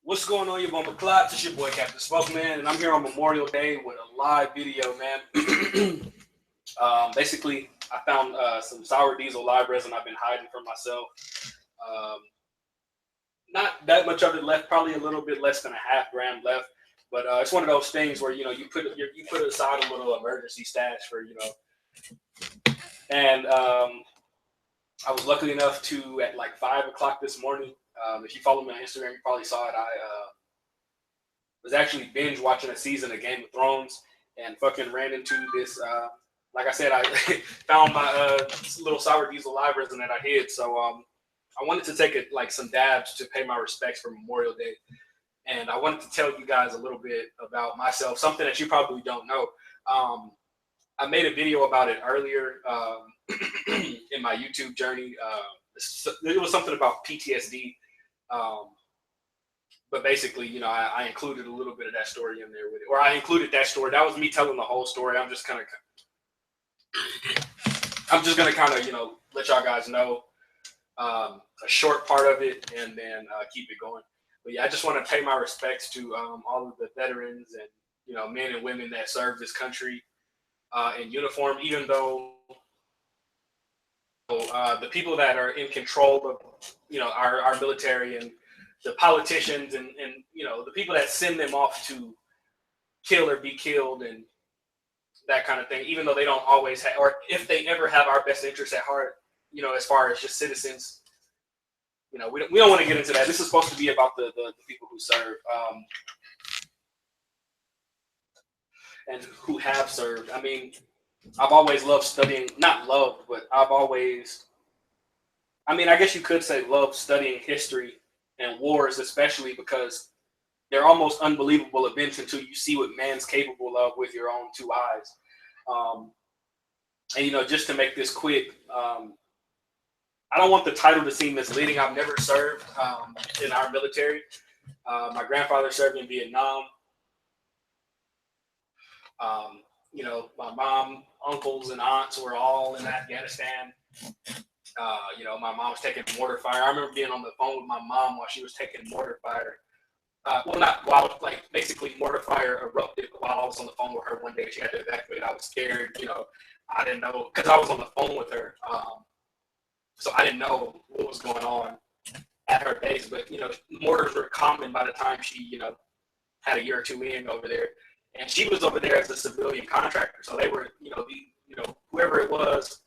What's going on, your bumper clots? It's your boy Captain Spokesman, and I'm here on Memorial Day with a live video, man. Basically, I found some sour diesel live resin I've been hiding from myself. Um, Not that much of it left, probably a little bit less than a half gram left. But it's one of those things where you put aside a little emergency stash for. And I was lucky enough to at like 5 o'clock this morning. If you follow me on Instagram, you probably saw it. I was actually binge watching a season of Game of Thrones and fucking ran into this. Like I said, I found my little sour diesel live resin that I hid. So I wanted to take it like some dabs to pay my respects for Memorial Day. And I wanted to tell you guys a little bit about myself, something that you probably don't know. I made a video about it earlier in my YouTube journey. It was something about PTSD. But basically, I included a little bit of that story in there with it. Or I included that story. That was me telling the whole story. I'm just going to kind of, let y'all guys know a short part of it and then keep it going. But yeah, I just want to pay my respects to all of the veterans and, men and women that serve this country in uniform, even though the people that are in control of, our military and the politicians and the people that send them off to kill or be killed and that kind of thing, even though they don't always have, or if they ever have our best interests at heart, as far as just citizens, we don't want to get into that. This is supposed to be about the people who serve and who have served. I mean, I've always loved studying, not loved, but I guess you could say loved studying history and wars, especially because they're almost unbelievable events until you see what man's capable of with your own two eyes. And just to make this quick, I don't want the title to seem misleading. I've never served in our military. My grandfather served in Vietnam. My mom, uncles, and aunts were all in Afghanistan. My mom was taking mortar fire. I remember being on the phone with my mom while she was taking mortar fire. Basically mortar fire erupted while I was on the phone with her one day. She had to evacuate. I was scared. I didn't know because I was on the phone with her. So I didn't know what was going on at her base. But, mortars were common by the time she, had a year or two in over there. And she was over there as a civilian contractor. So they were, whoever it was,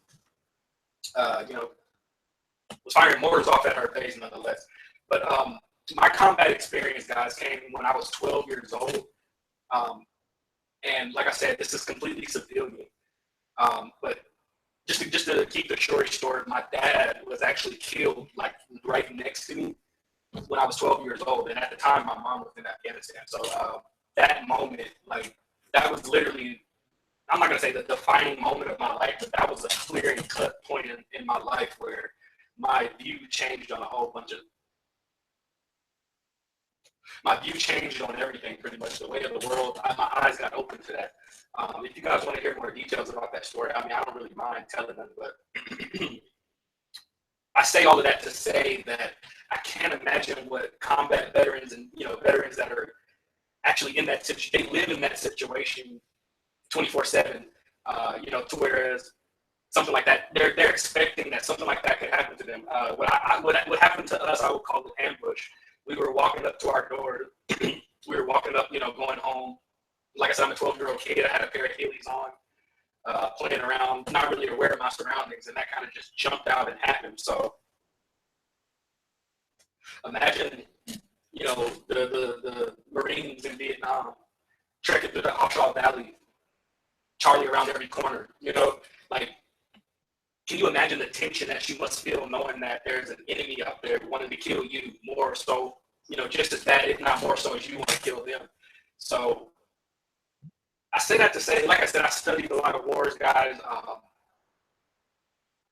was firing mortars off at her base nonetheless. But my combat experience, guys, came when I was 12 years old. And like I said, this is completely civilian. But just to keep the story short, my dad was actually killed like right next to me when I was 12 years old. And at the time, my mom was in Afghanistan. So that moment, that was literally, I'm not going to say the defining moment of my life, but that was a clear and cut point in my life where my view changed on everything, pretty much the way of the world. My eyes got open to that. If you guys want to hear more details about that story, I don't really mind telling them, but I say all of that to say that I can't imagine what combat veterans and, veterans that are actually in that situation, they live in that situation 24/7, to whereas something like that, they're expecting that something like that could happen to them. What happened to us, I would call it ambush. We were walking up to our door. We were walking up, going home. Like I said, I'm a 12-year-old kid. I had a pair of Heelys on, playing around, not really aware of my surroundings, and that kind of just jumped out and happened. So imagine, the Marines in Vietnam trekking through the Oshawa Valley, Charlie around every corner, can you imagine the tension that you must feel knowing that there's an enemy out there wanting to kill you more so, just as bad, if not more so, as you want to kill them? So I say that to say, like I said, I studied a lot of wars, guys.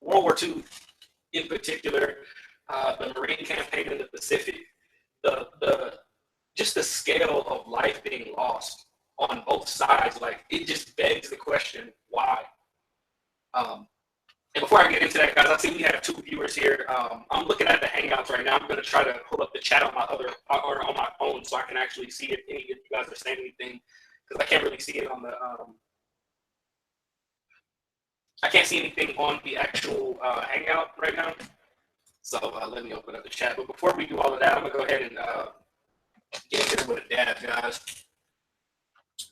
World War II in particular, the Marine campaign in the Pacific, just the scale of life being lost on both sides, it just begs the question, why? And before I get into that, guys, I see we have 2 viewers here. I'm looking at the Hangouts right now. I'm going to try to pull up the chat on my on my phone so I can actually see if any of you guys are saying anything, because I can't really see it on the. I can't see anything on the actual Hangout right now. So let me open up the chat. But before we do all of that, I'm going to go ahead and get here with a dab, guys.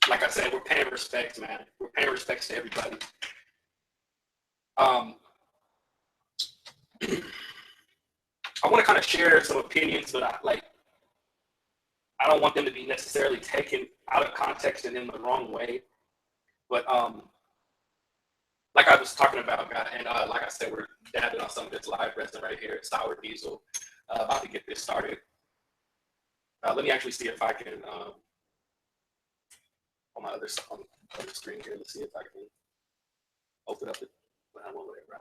Like I said, we're paying respects, man. We're paying respects to everybody. I want to kind of share some opinions, but I don't want them to be necessarily taken out of context and in the wrong way. But like I was talking about, guys, and like I said, we're dabbing on some of this live resin right here, sour diesel. About to get this started. Let me actually see if I can on my other screen here. Let's see if I can open up the. I won't let it run.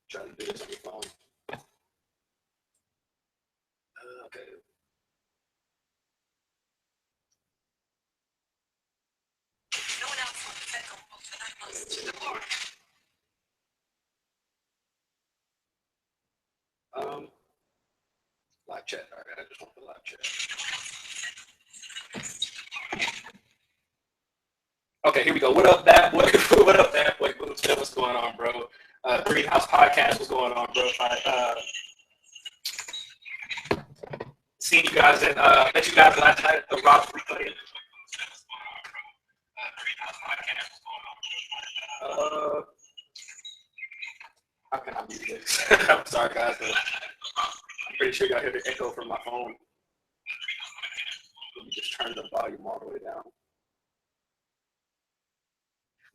Try to do this on your phone. Okay. No one else wants to live chat. All right, I just want the live chat. Okay, here we go. What up, bad boy? What up, bad boy? What's going on, bro? Greenhouse Podcast, what's going on, bro? Seen you guys and met you guys last night at the Rock replay. How can I mute this? I'm sorry, guys. But I'm pretty sure y'all hear the echo from my phone. Let me just turn the volume all the way down.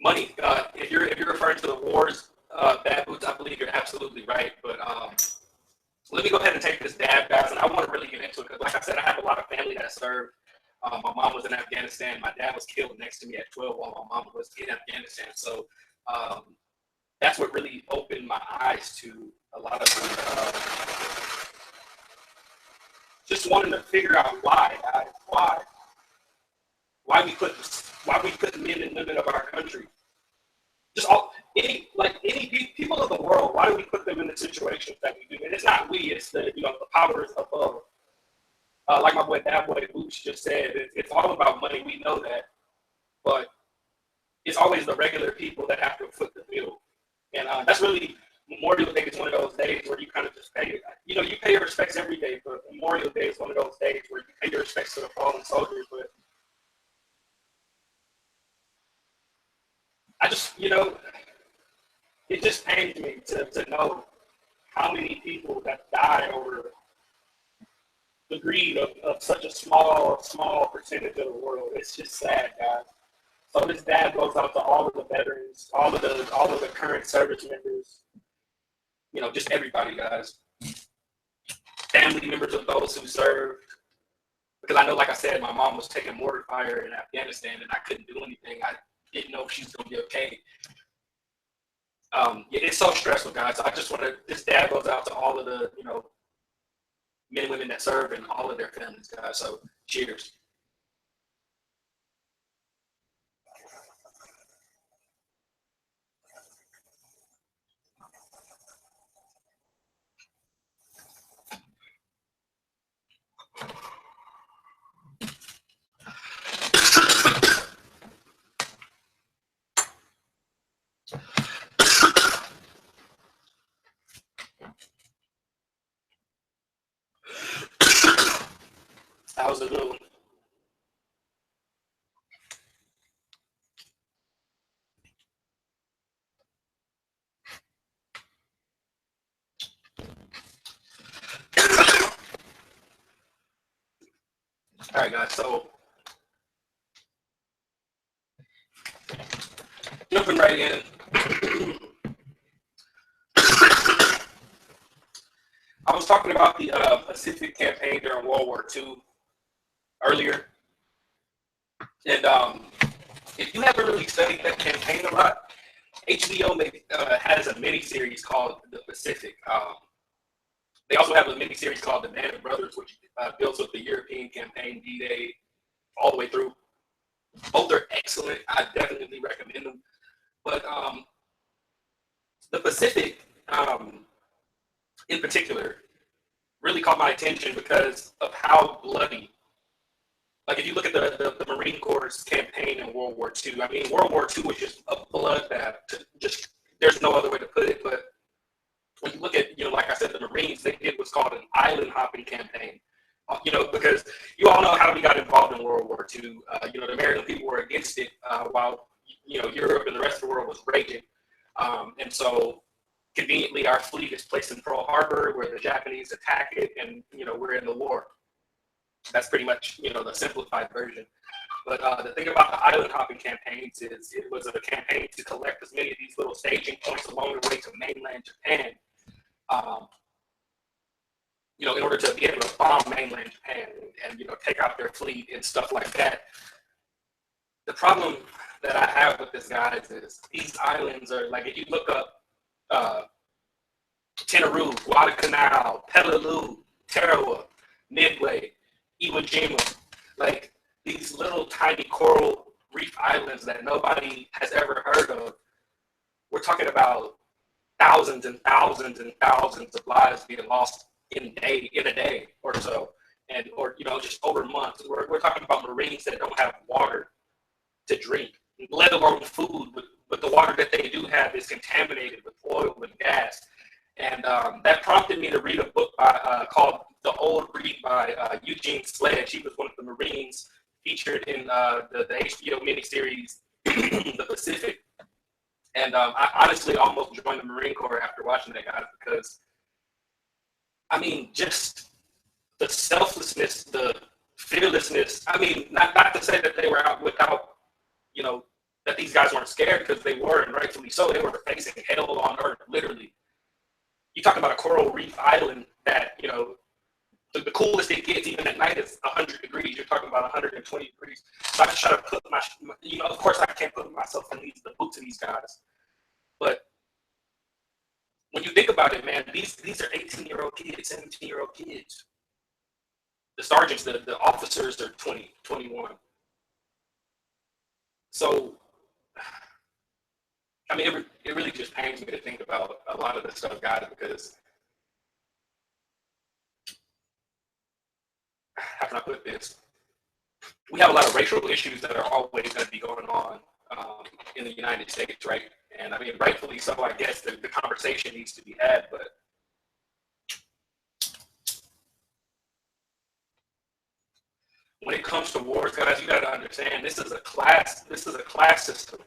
Money. If you're referring to the wars, bad boots, I believe you're absolutely right. But let me go ahead and take this dab, guys, and I want to really get into it because, like I said, I have a lot of family that served. My mom was in Afghanistan. My dad was killed next to me at 12 while my mom was in Afghanistan. So that's what really opened my eyes to a lot of just wanting to figure out why we put men and women of our country, just any people of the world, why do we put them in the situations that we do? And it's not we, it's the powers above. Like my boy Bad Boy Boots just said, it's all about money. We know that, but it's always the regular people that have to foot the bill. And that's really Memorial Day is one of those days where you kind of just pay. You pay your respects every day, but Memorial Day is one of those days where you pay your respects to the fallen soldiers. But I just, it just pains me to know how many people that die over the greed of such a small percentage of the world. It's just sad, guys. So this dab goes out to all of the veterans, all of the current service members, just everybody, guys. Family members of those who served. Because I know, like I said, my mom was taking mortar fire in Afghanistan and I couldn't do anything. I didn't know if she was going to be okay. It's so stressful, guys. So I just want to, this dab goes out to all of the, men and women that serve and all of their families, guys. So cheers. That was a good one. All right, guys. So jumping right in. I was talking about the Pacific campaign during World War II earlier. And if you haven't really studied that campaign a lot, HBO has a mini-series called The Pacific. They also have a mini-series called The Band of Brothers, which deals with the European campaign, D-Day, all the way through. Both are excellent. I definitely recommend them. But the Pacific, in particular, really caught my attention because of how bloody. Like if you look at the Marine Corps campaign in World War II, I mean World War II was just a bloodbath. Just there's no other way to put it. But when you look at, like I said, the Marines, they did what's called an island hopping campaign. Because you all know how we got involved in World War II. The American people were against it, while Europe and the rest of the world was raging. And so conveniently, our fleet is placed in Pearl Harbor, where the Japanese attack it, and we're in the war. That's pretty much the simplified version. But the thing about the island hopping campaigns is it was a campaign to collect as many of these little staging points along the way to mainland Japan, in order to be able to bomb mainland Japan and take out their fleet and stuff like that. The problem that I have with this, guys, is these islands are like, if you look up Tenaru, Guadalcanal, Peleliu, Tarawa, Midway, Iwo Jima, like these little tiny coral reef islands that nobody has ever heard of. We're talking about thousands and thousands and thousands of lives being lost in a day or so, or just over months. We're talking about Marines that don't have water to drink, let alone food. But the water that they do have is contaminated with oil and gas. And that prompted me to read a book called The Old Read by Eugene Sledge. He was one of the Marines featured in the HBO miniseries The Pacific. And I honestly almost joined the Marine Corps after watching that, guys, because I mean, just the selflessness, the fearlessness. I mean, not to say that they were out without, that these guys weren't scared, because they were, and rightfully so. They were facing hell on earth, literally. You talk about a coral reef island that, the coolest it gets even at night is 100 degrees. You're talking about 120 degrees. So I just try to put of course I can't put myself in the boots of these guys. But when you think about it, man, these are 18-year-old kids, 17-year-old kids. The sergeants, the officers are 20, 21. So, I mean, it really just pains me to think about a lot of this stuff, guys, because how can I put this? We have a lot of racial issues that are always going to be going on in the United States, right? And I mean, rightfully so, I guess the conversation needs to be had, but when it comes to wars, guys, you got to understand this is a class system.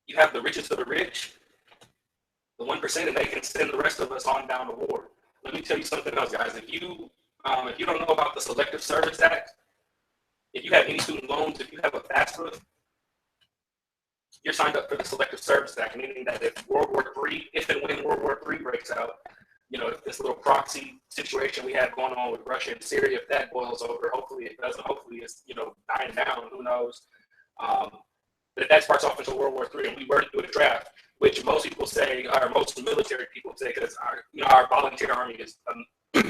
You have the richest of the rich, the 1%, and they can send the rest of us on down to war. Let me tell you something else, guys. If you don't know about the Selective Service Act, if you have any student loans, if you have a FAFSA, you're signed up for the Selective Service Act, meaning that if and when World War III breaks out, if this little proxy situation we have going on with Russia and Syria, if that boils over, hopefully it doesn't. Hopefully it's dying down. Who knows? But if that sparks off into World War III and we were to do a draft, which most people say, or most military people say, because our volunteer army is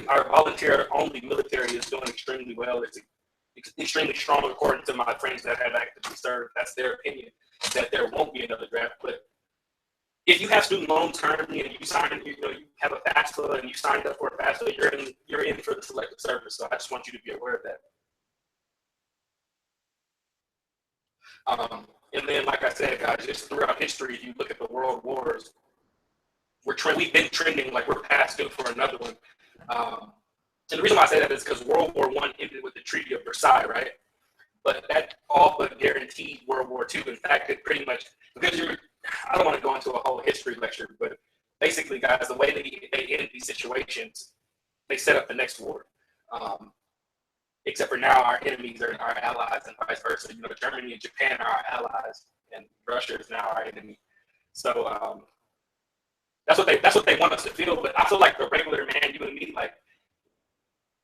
our volunteer only military is doing extremely well. It's extremely strong, according to my friends that have actively served. That's their opinion, that there won't be another draft. But if you have student loans currently and you have a FAFSA and you signed up for a FAFSA, you're in for the Selective Service. So I just want you to be aware of that. And then, like I said, guys, just throughout history, if you look at the world wars, we've been trending like we're past due for another one. And the reason why I say that is because World War I ended with the Treaty of Versailles, right? But that all but guaranteed World War II. In fact, it pretty much, because I don't want to go into a whole history lecture, but basically, guys, the way they end these situations, they set up the next war. Except for now, our enemies are our allies, and vice versa. Germany and Japan are our allies, and Russia is now our enemy. So that's what they want us to feel. But I feel like the regular man, you and me, like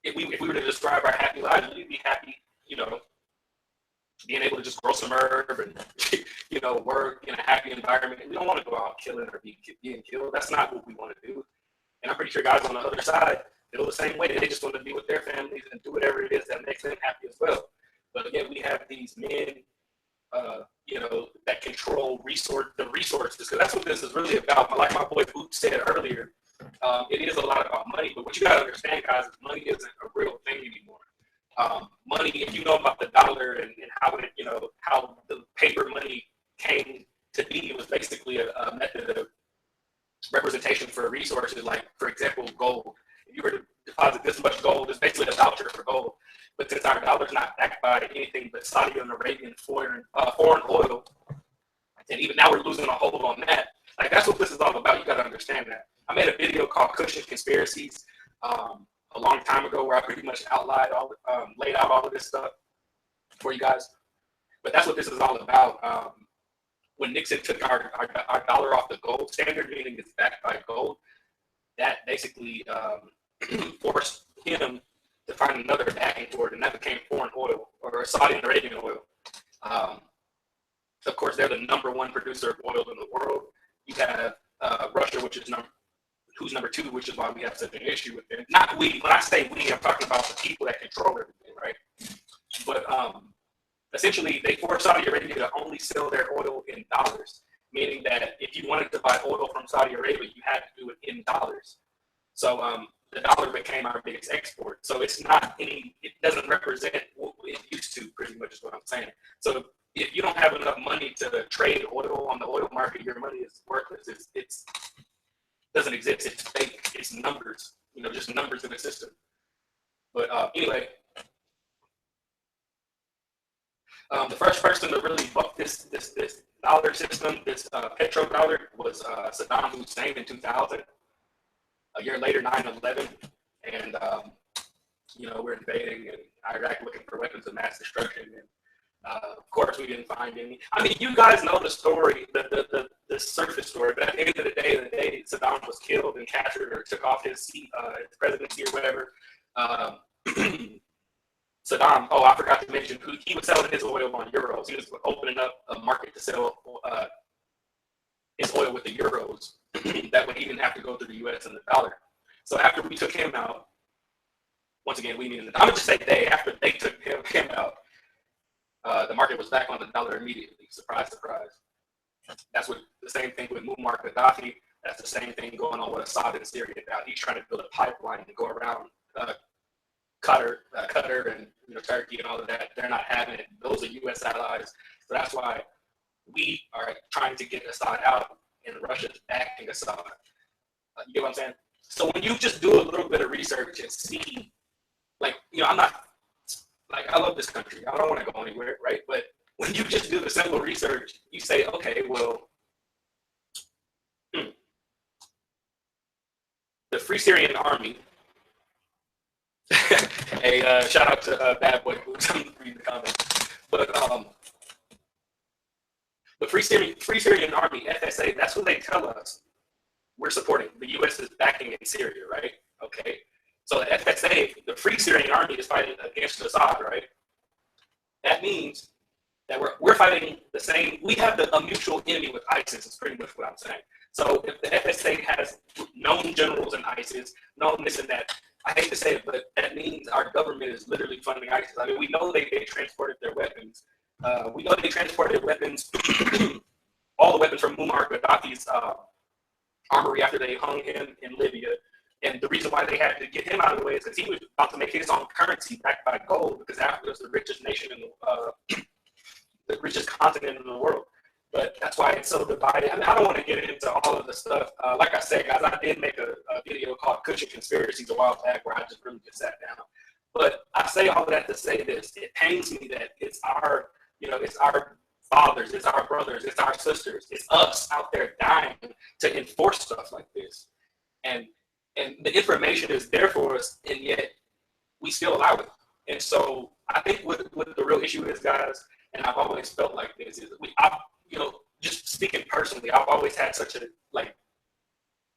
if we were to describe our happy lives, we'd be happy, being able to just grow some herb and work in a happy environment. We don't want to go out killing or being killed. That's not what we want to do. And I'm pretty sure guys on the other side feel the same way. They just want to be with their families and do whatever it is that makes them happy as well. But yet we have these men, that control the resources, because that's what this is really about. Like my boy Boot said earlier, it is a lot about money. But what you gotta understand, guys, is money isn't a real thing anymore. Money, if you know about the dollar and how it, how the paper money came to be, it was basically a method of representation for resources. Like, for example, gold. If you were to deposit this much gold, it's basically a voucher for gold. But since our dollar's not backed by anything but Saudi and Arabian foreign oil, and even now we're losing a hold on that. Like, that's what this is all about. You got to understand that. I made a video called Cushion Conspiracies a long time ago where I pretty much laid out all of this stuff for you guys. But that's what this is all about. When Nixon took our dollar off the gold standard, meaning it's backed by gold, that basically forced him to find another backing for it, and that became foreign oil, or Saudi and Arabian oil. Of course, they're the number one producer of oil in the world. You have Russia, who's number two, which is why we have such an issue with them. Not we. When I say we, I'm talking about the people that control everything, right? But essentially, they forced Saudi Arabia to only sell their oil in dollars, meaning that if you wanted to buy oil from Saudi Arabia, you had to do it in dollars. So the dollar became our biggest export. So it doesn't represent what it used to, pretty much is what I'm saying. So if you don't have enough money to trade oil on the oil market, your money is worthless. It doesn't exist. It's fake. It's numbers, just numbers in the system. But anyway, the first person to really buck this dollar system, this petrodollar, was Saddam Hussein in 2000. A year later, 9/11, and we're invading in Iraq looking for weapons of mass destruction, and of course we didn't find any. I mean, you guys know the story, the surface story, but at the end of the day, Saddam was killed and captured or took off his seat, his presidency or whatever. Saddam, I forgot to mention, he was selling his oil on euros. He was opening up a market to sell his oil with the euros. That way he didn't have to go through the U.S. and the dollar. So after we took him out, once again, I'm going to just say after they took him out, the market was back on the dollar immediately. Surprise, surprise. That's what the same thing with Muammar Gaddafi. That's the same thing going on with Assad in Syria now. He's trying to build a pipeline to go around Qatar and Turkey and all of that. They're not having it. Those are U.S. allies. So that's why we are trying to get Assad out, and Russia's backing Assad. You get what I'm saying? So when you just do a little bit of research and see, I'm not, I love this country. I don't want to go anywhere, right? But when you just do the simple research, you say, okay, well, the Free Syrian Army. Hey, shout out to Bad Boy Boots. I'm reading the comments. But the Free Syrian Army, FSA, that's what they tell us we're supporting. The U.S. is backing in Syria, right? Okay. So the FSA, the Free Syrian Army, is fighting against Assad, right? That means that we're fighting the same. We have a mutual enemy with ISIS, is pretty much what I'm saying. So if the FSA has known generals in ISIS, known this and that, I hate to say it, but that means our government is literally funding ISIS. I mean, we know they transported their weapons. We know they transported weapons, all the weapons from Muammar Gaddafi's armory after they hung him in Libya. And the reason why they had to get him out of the way is because he was about to make his own currency backed by gold, because Africa is the richest nation in the richest continent in the world. But that's why it's so divided. I mean, I don't want to get into all of the stuff. Like I said, guys, I did make a video called Cushion Conspiracies a while back where I just really just sat down. But I say all of that to say this. It pains me that it's our fathers, it's our brothers, it's our sisters, it's us out there dying to enforce stuff like this. And the information is there for us, and yet we still allow it. And so I think what the real issue is, guys, and I've always felt like this, is just speaking personally, I've always had such a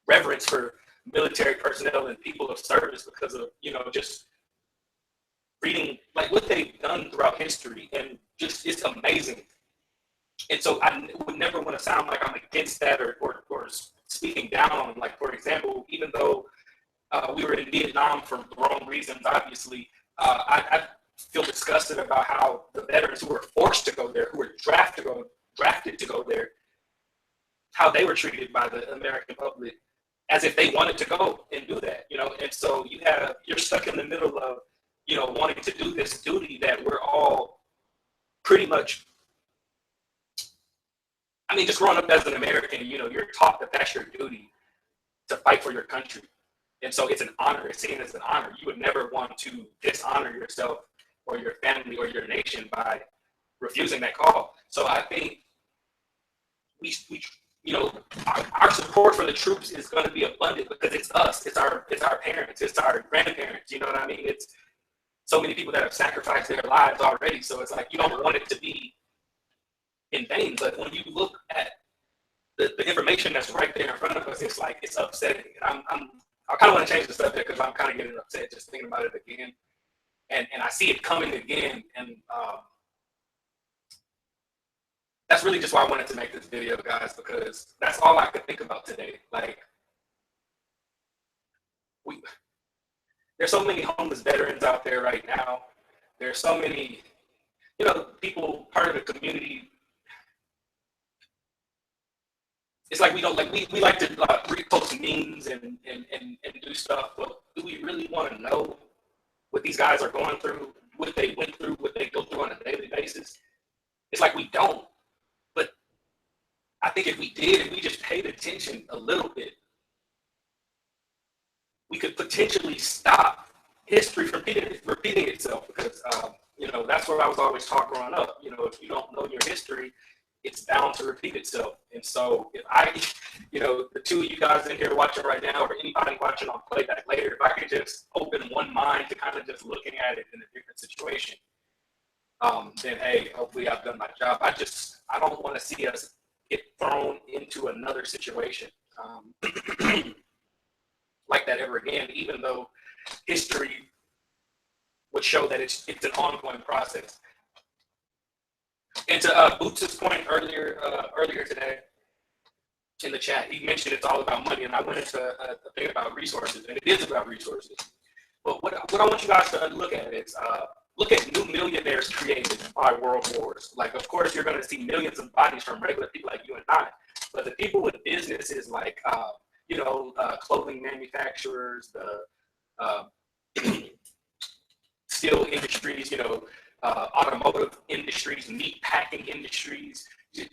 reverence for military personnel and people of service because of just reading what they've done throughout history, and just it's amazing. And so I would never want to sound like I'm against that or speaking down on them. For example, even though we were in Vietnam for the wrong reasons, obviously, I feel disgusted about how the veterans who were forced to go there, who were drafted to go there, how they were treated by the American public as if they wanted to go and do that, And so you're stuck in the middle of, wanting to do this duty that we're all pretty much, just growing up as an American, you're taught that that's your duty to fight for your country. And so it's an honor. It's seen as an honor. You would never want to dishonor yourself or your family or your nation by refusing that call. So I think we our support for the troops is going to be abundant because it's us. It's our parents. It's our grandparents. You know what I mean? It's so many people that have sacrificed their lives already. So it's like you don't want it to be in vain. But when you look at the information that's right there in front of us, it's like it's upsetting. And I kind of want to change the subject because I'm kind of getting upset just thinking about it again, and I see it coming again, and that's really just why I wanted to make this video, guys, because that's all I could think about today. Like, there's so many homeless veterans out there right now. There's so many, people part of the community. It's like we don't like we like to repost memes and do stuff, but do we really want to know what these guys are going through, what they went through, what they go through on a daily basis? It's like we don't. But I think if we did, if we just paid attention a little bit, we could potentially stop history from repeating itself. Because that's what I was always taught growing up. If you don't know your history, it's bound to repeat itself. And so if the two of you guys in here watching right now, or anybody watching on playback later, if I could just open one mind to kind of just looking at it in a different situation, then hey, hopefully I've done my job. I don't want to see us get thrown into another situation like that ever again, even though history would show that it's an ongoing process. And to Boots' point earlier today in the chat, he mentioned it's all about money, and I went into a thing about resources, and it is about resources. But what I want you guys to look at is look at new millionaires created by world wars. Like, of course, you're going to see millions of bodies from regular people like you and I, but the people with businesses like clothing manufacturers, the steel industries, automotive industries, meat packing industries,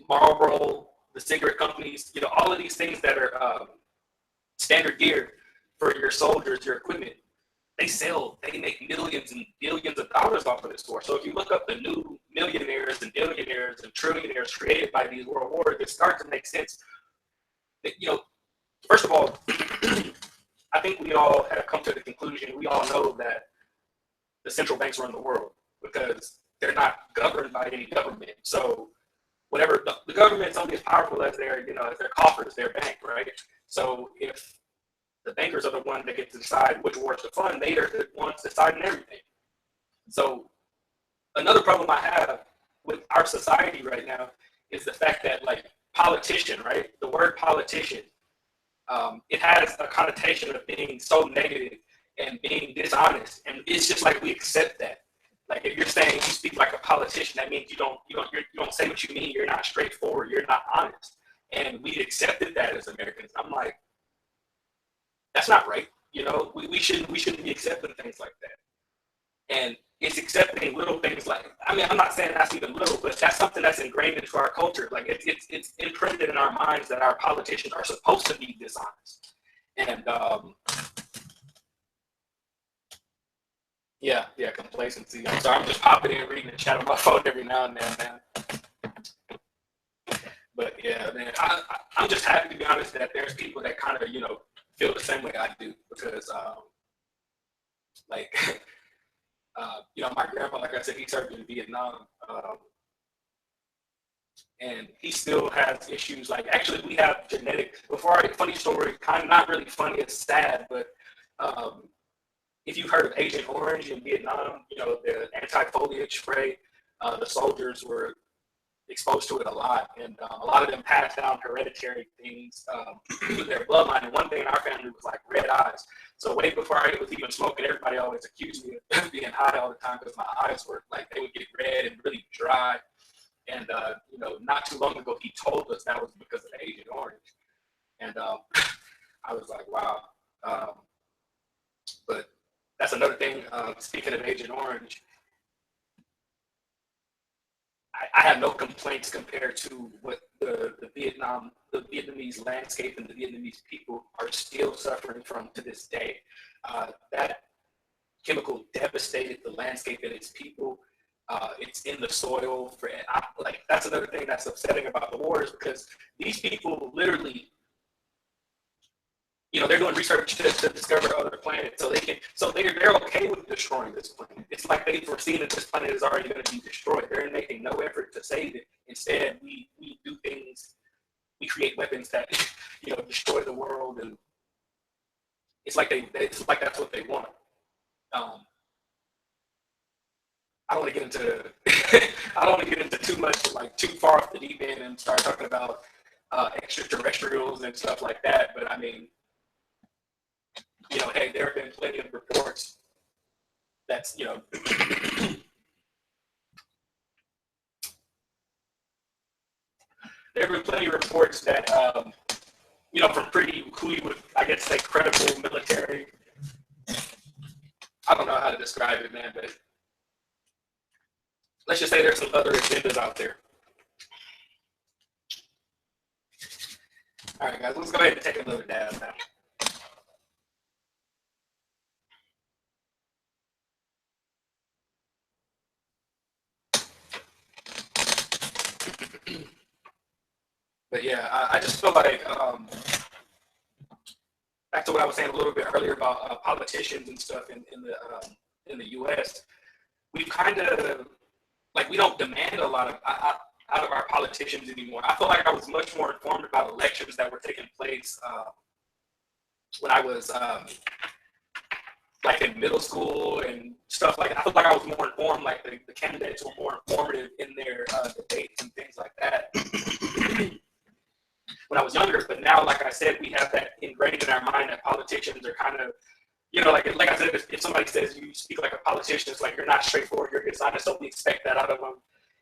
Marlboro, the cigarette companies, all of these things that are standard gear for your soldiers, your equipment, they make millions and billions of dollars off of this war. So if you look up the new millionaires and billionaires and trillionaires created by these world wars, it starts to make sense. That, first of all, I think we all have come to the conclusion, we all know that the central banks run the world because they're not governed by any government. So whatever the government's only as powerful as their coffers, their bank, right? So if the bankers are the ones that get to decide which wars to fund, they are the ones deciding everything. So another problem I have with our society right now is the fact that, like, politician, right? The word politician, it has a connotation of being so negative and being dishonest, and it's just like we accept that. Like, if you're saying you speak like a politician, that means you don't say what you mean. You're not straightforward. You're not honest, and we accepted that as Americans. I'm like, that's not right. We shouldn't be accepting things like that. And it's accepting little things like, I'm not saying that's even little, but that's something that's ingrained into our culture. Like, it's imprinted in our minds that our politicians are supposed to be dishonest. And complacency. I'm sorry, I'm just popping in, reading the chat on my phone every now and then, man. But yeah, man, I'm just happy, to be honest, that there's people that kind of, feel the same way I do, because my grandpa, like I said, he served in Vietnam, and he still has issues. Like, actually, we have genetic. Funny story, kind of not really funny, it's sad, but if you've heard of Agent Orange in Vietnam, the anti-foliage spray, the soldiers were exposed to it a lot, and a lot of them passed down hereditary things with their bloodline. And one thing in our family was like red eyes. So way before I was even smoking, everybody always accused me of being high all the time because my eyes were like they would get red and really dry. And not too long ago, he told us that was because of the Agent Orange, and I was like, wow. Um, but that's another thing. Speaking of Agent Orange, I have no complaints compared to what the Vietnamese landscape and the Vietnamese people are still suffering from to this day. That chemical devastated the landscape and its people. It's in the soil. That's another thing that's upsetting about the wars because these people literally, they're doing research to discover other planets, so they're okay with destroying this planet. It's like they've foreseen that this planet is already going to be destroyed. They're making no effort to save it. Instead, we do things, we create weapons that destroy the world, and it's like that's what they want. I don't want to get into I don't want to get into too much, like too far off the deep end and start talking about extraterrestrials and stuff like that. But I mean, hey, there have been plenty of reports that's there have been plenty of reports that from pretty who you would I guess say credible military. I don't know how to describe it, man, but let's just say there's some other agendas out there. All right, guys, let's go ahead and take another dab now. But yeah, I just feel like back to what I was saying a little bit earlier about politicians and stuff in the U.S. We've kind of we don't demand a lot of out of our politicians anymore. I feel like I was much more informed about elections that were taking place when I was in middle school and stuff like that. I feel like I was more informed, like the candidates were more informative in their debates and things like that when I was younger. But now, like I said, we have that ingrained in our mind that politicians are kind of, like I said, if somebody says you speak like a politician, it's like you're not straightforward, you're dishonest, so we expect that out of them.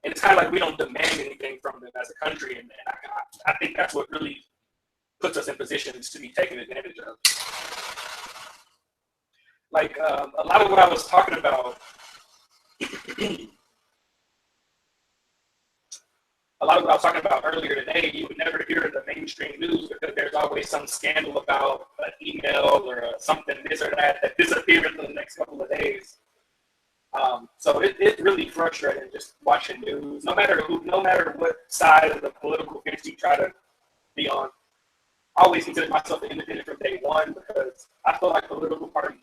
And it's kind of like we don't demand anything from them as a country. And I think that's what really puts us in positions to be taken advantage of. Like a lot of what I was talking about, earlier today, you would never hear the mainstream news because there's always some scandal about an email or something this or that disappeared in the next couple of days. So it's really frustrating just watching news, no matter what side of the political fence you try to be on. I always consider myself an independent from day one because I feel like political parties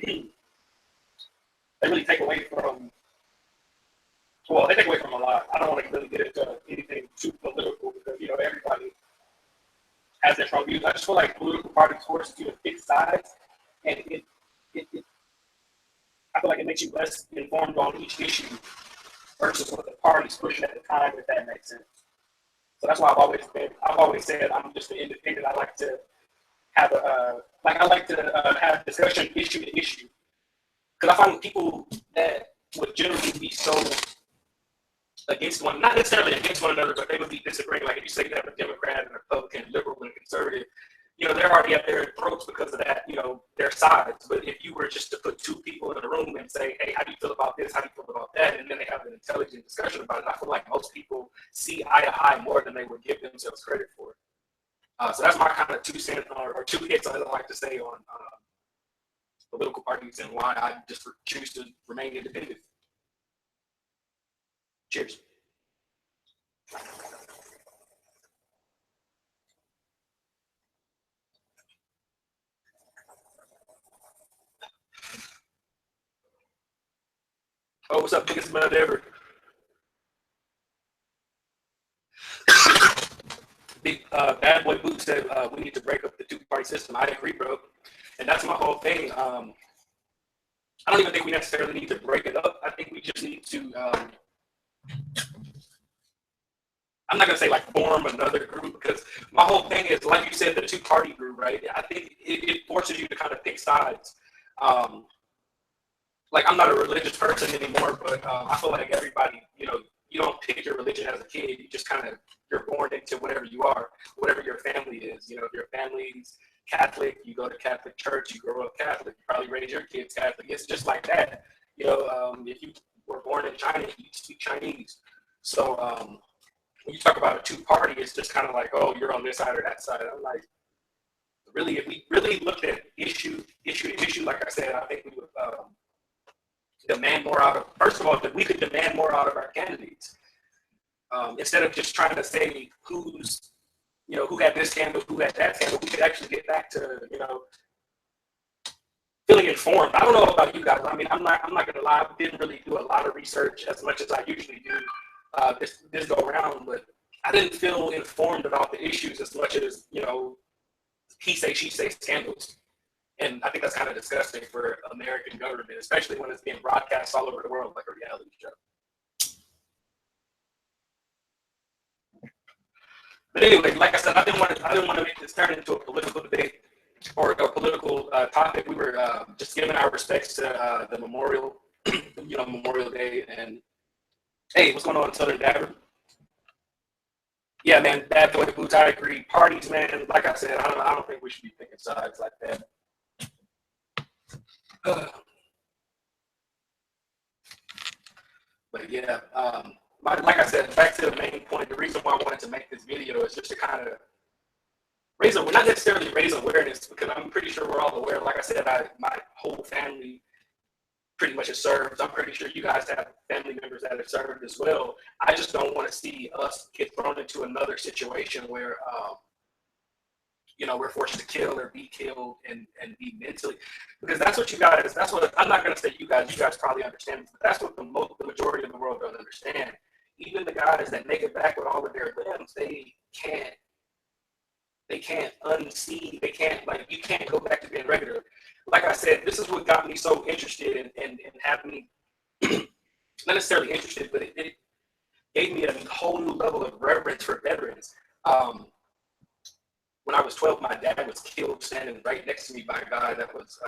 they really take away from. Well, they take away from a lot. I don't want to really get into anything too political because everybody has their strong views. I just feel like political parties force you to pick sides, and I feel like it makes you less informed on each issue versus what the party's pushing at the time, if that makes sense. So that's why I've always said I'm just an independent. I like to have have discussion issue to issue. Because I find people that would generally be so against not necessarily against one another, but they would be disagreeing. Like if you say you have a Democrat and a Republican, liberal and a conservative, they're already at their throats because of that, their sides. But if you were just to put two people in a room and say, hey, how do you feel about this? How do you feel about that? And then they have an intelligent discussion about it, I feel like most people see eye to eye more than they would give themselves credit for. So that's my kind of 2 cents or 2 hits I like to say on political parties and why I just choose to remain independent. Cheers. Oh, what's up, biggest mud ever? Big bad boy Boot said we need to break up the 2-party system. I agree, bro, and that's my whole thing. I don't even think we necessarily need to break it up. I think we just need to I'm not gonna say like form another group, because my whole thing is, like you said, the two-party group, right? I think it forces you to kind of pick sides. Like, I'm not a religious person anymore, but I feel like everybody, you don't pick your religion as a kid. You just kind of, you're born into whatever you are, whatever your family is. If your family's Catholic, you go to Catholic church, you grow up Catholic, you probably raise your kids Catholic. It's just like that. If you were born in China, you speak Chinese. So when you talk about a two-party, it's just kind of like, oh, you're on this side or that side. I'm like, really, if we really looked at issue to issue, like I said, I think we would demand more out of, first of all, that we could demand more out of our candidates. Instead of just trying to say who had this scandal, who had that scandal, we could actually get back to, feeling informed. I don't know about you guys. I mean, I'm not gonna lie, I didn't really do a lot of research as much as I usually do this go around, but I didn't feel informed about the issues as much as, he say, she say scandals. And I think that's kind of disgusting for American government, especially when it's being broadcast all over the world like a reality show. But anyway, like I said, I didn't want to make this turn into a political debate or a political topic. We were just giving our respects to the Memorial, Memorial Day. And hey, what's going on, Southern Dabber? Yeah, man, bad boy boots. I agree. Parties, man. Like I said, I don't think we should be picking sides like that. But yeah, like I said, back to the main point. The reason why I wanted to make this video is just to kind of not necessarily raise awareness, because I'm pretty sure we're all aware. Like I said, my whole family pretty much has served. I'm pretty sure you guys have family members that have served as well. I just don't want to see us get thrown into another situation where, we're forced to kill or be killed and be mentally, because that's what I'm not going to say you guys probably understand, but that's what the majority of the world don't understand. Even the guys that make it back with all of their limbs, they can't unsee, you can't go back to being regular. Like I said, this is what got me so interested and had me, not necessarily interested, but it gave me a whole new level of reverence for veterans. When I was 12, my dad was killed standing right next to me by a guy that was,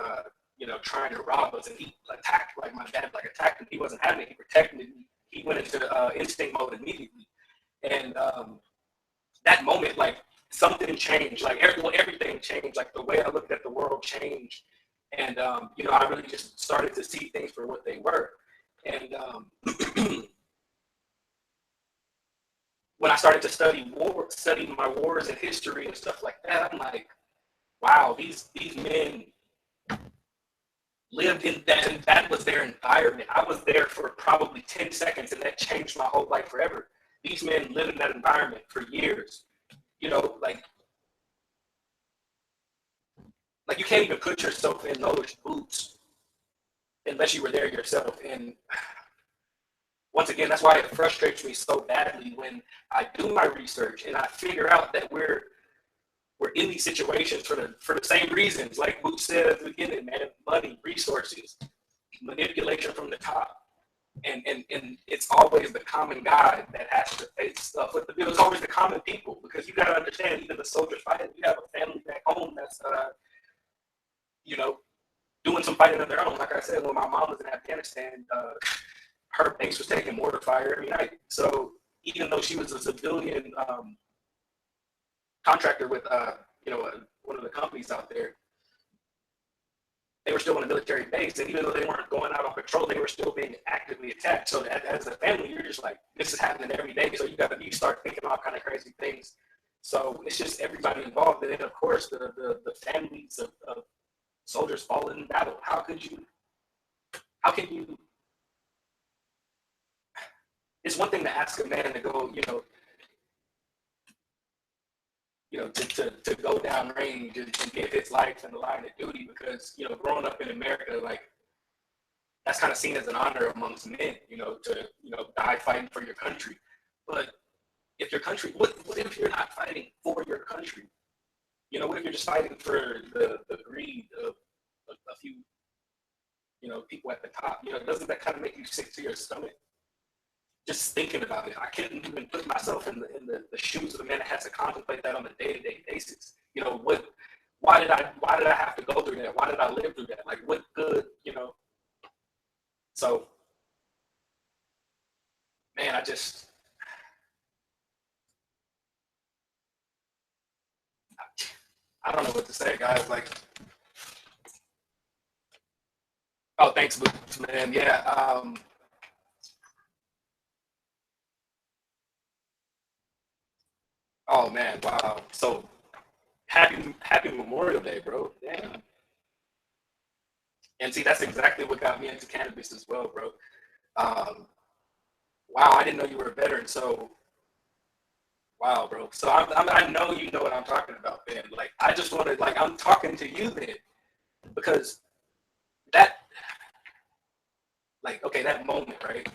trying to rob us, and he attacked, my dad attacked him. He wasn't having it. He protected me. He went into instinct mode immediately. And that moment, something changed. Everything changed. The way I looked at the world changed. And, I really just started to see things for what they were. And when I started to study my wars and history and stuff like that, I'm like, wow, these men lived in that, and that was their environment. I was there for probably 10 seconds, and that changed my whole life forever. These men lived in that environment for years. You can't even put yourself in those boots unless you were there yourself. And once again, that's why it frustrates me so badly when I do my research and I figure out that we're in these situations for the same reasons. Like Boots said at the beginning, man, money, resources, manipulation from the top. And it's always the common guy that has to face stuff. But it's always the common people, because you got to understand, even the soldiers fighting, you have a family back home that's, doing some fighting of their own. Like I said, when my mom was in Afghanistan, her base was taking mortar fire every night. So even though she was a civilian contractor with, one of the companies out there, they were still on a military base. And even though they weren't going out on patrol, they were still being actively attacked. So as a family, you're just like, this is happening every day. So you start thinking all kind of crazy things. So it's just everybody involved. And then, of course, the families of soldiers falling in battle. How can you, it's one thing to ask a man to go, to go down range and give his life in the line of duty, because, growing up in America, that's kind of seen as an honor amongst men, to, die fighting for your country. But if your country, what if you're not fighting for your country? What if you're just fighting for the greed of a few, people at the top? Doesn't that kind of make you sick to your stomach? just thinking about it, I couldn't even put myself in the shoes of a man that has to contemplate that on a day-to-day basis. You know, why did I have to go through that? Why did I live through that? Like, what good, you know? So, man, I don't know what to say, guys. Like, oh, thanks, Boots, man. Yeah. Oh man, wow. So happy Memorial Day, bro. Damn. And see, that's exactly what got me into cannabis as well, bro. Um, wow, I didn't know you were a veteran. So wow, bro. So I know you know what I'm talking about, man. Like, I just want to, like, I'm talking to you, man, because that, like, okay, that moment, right?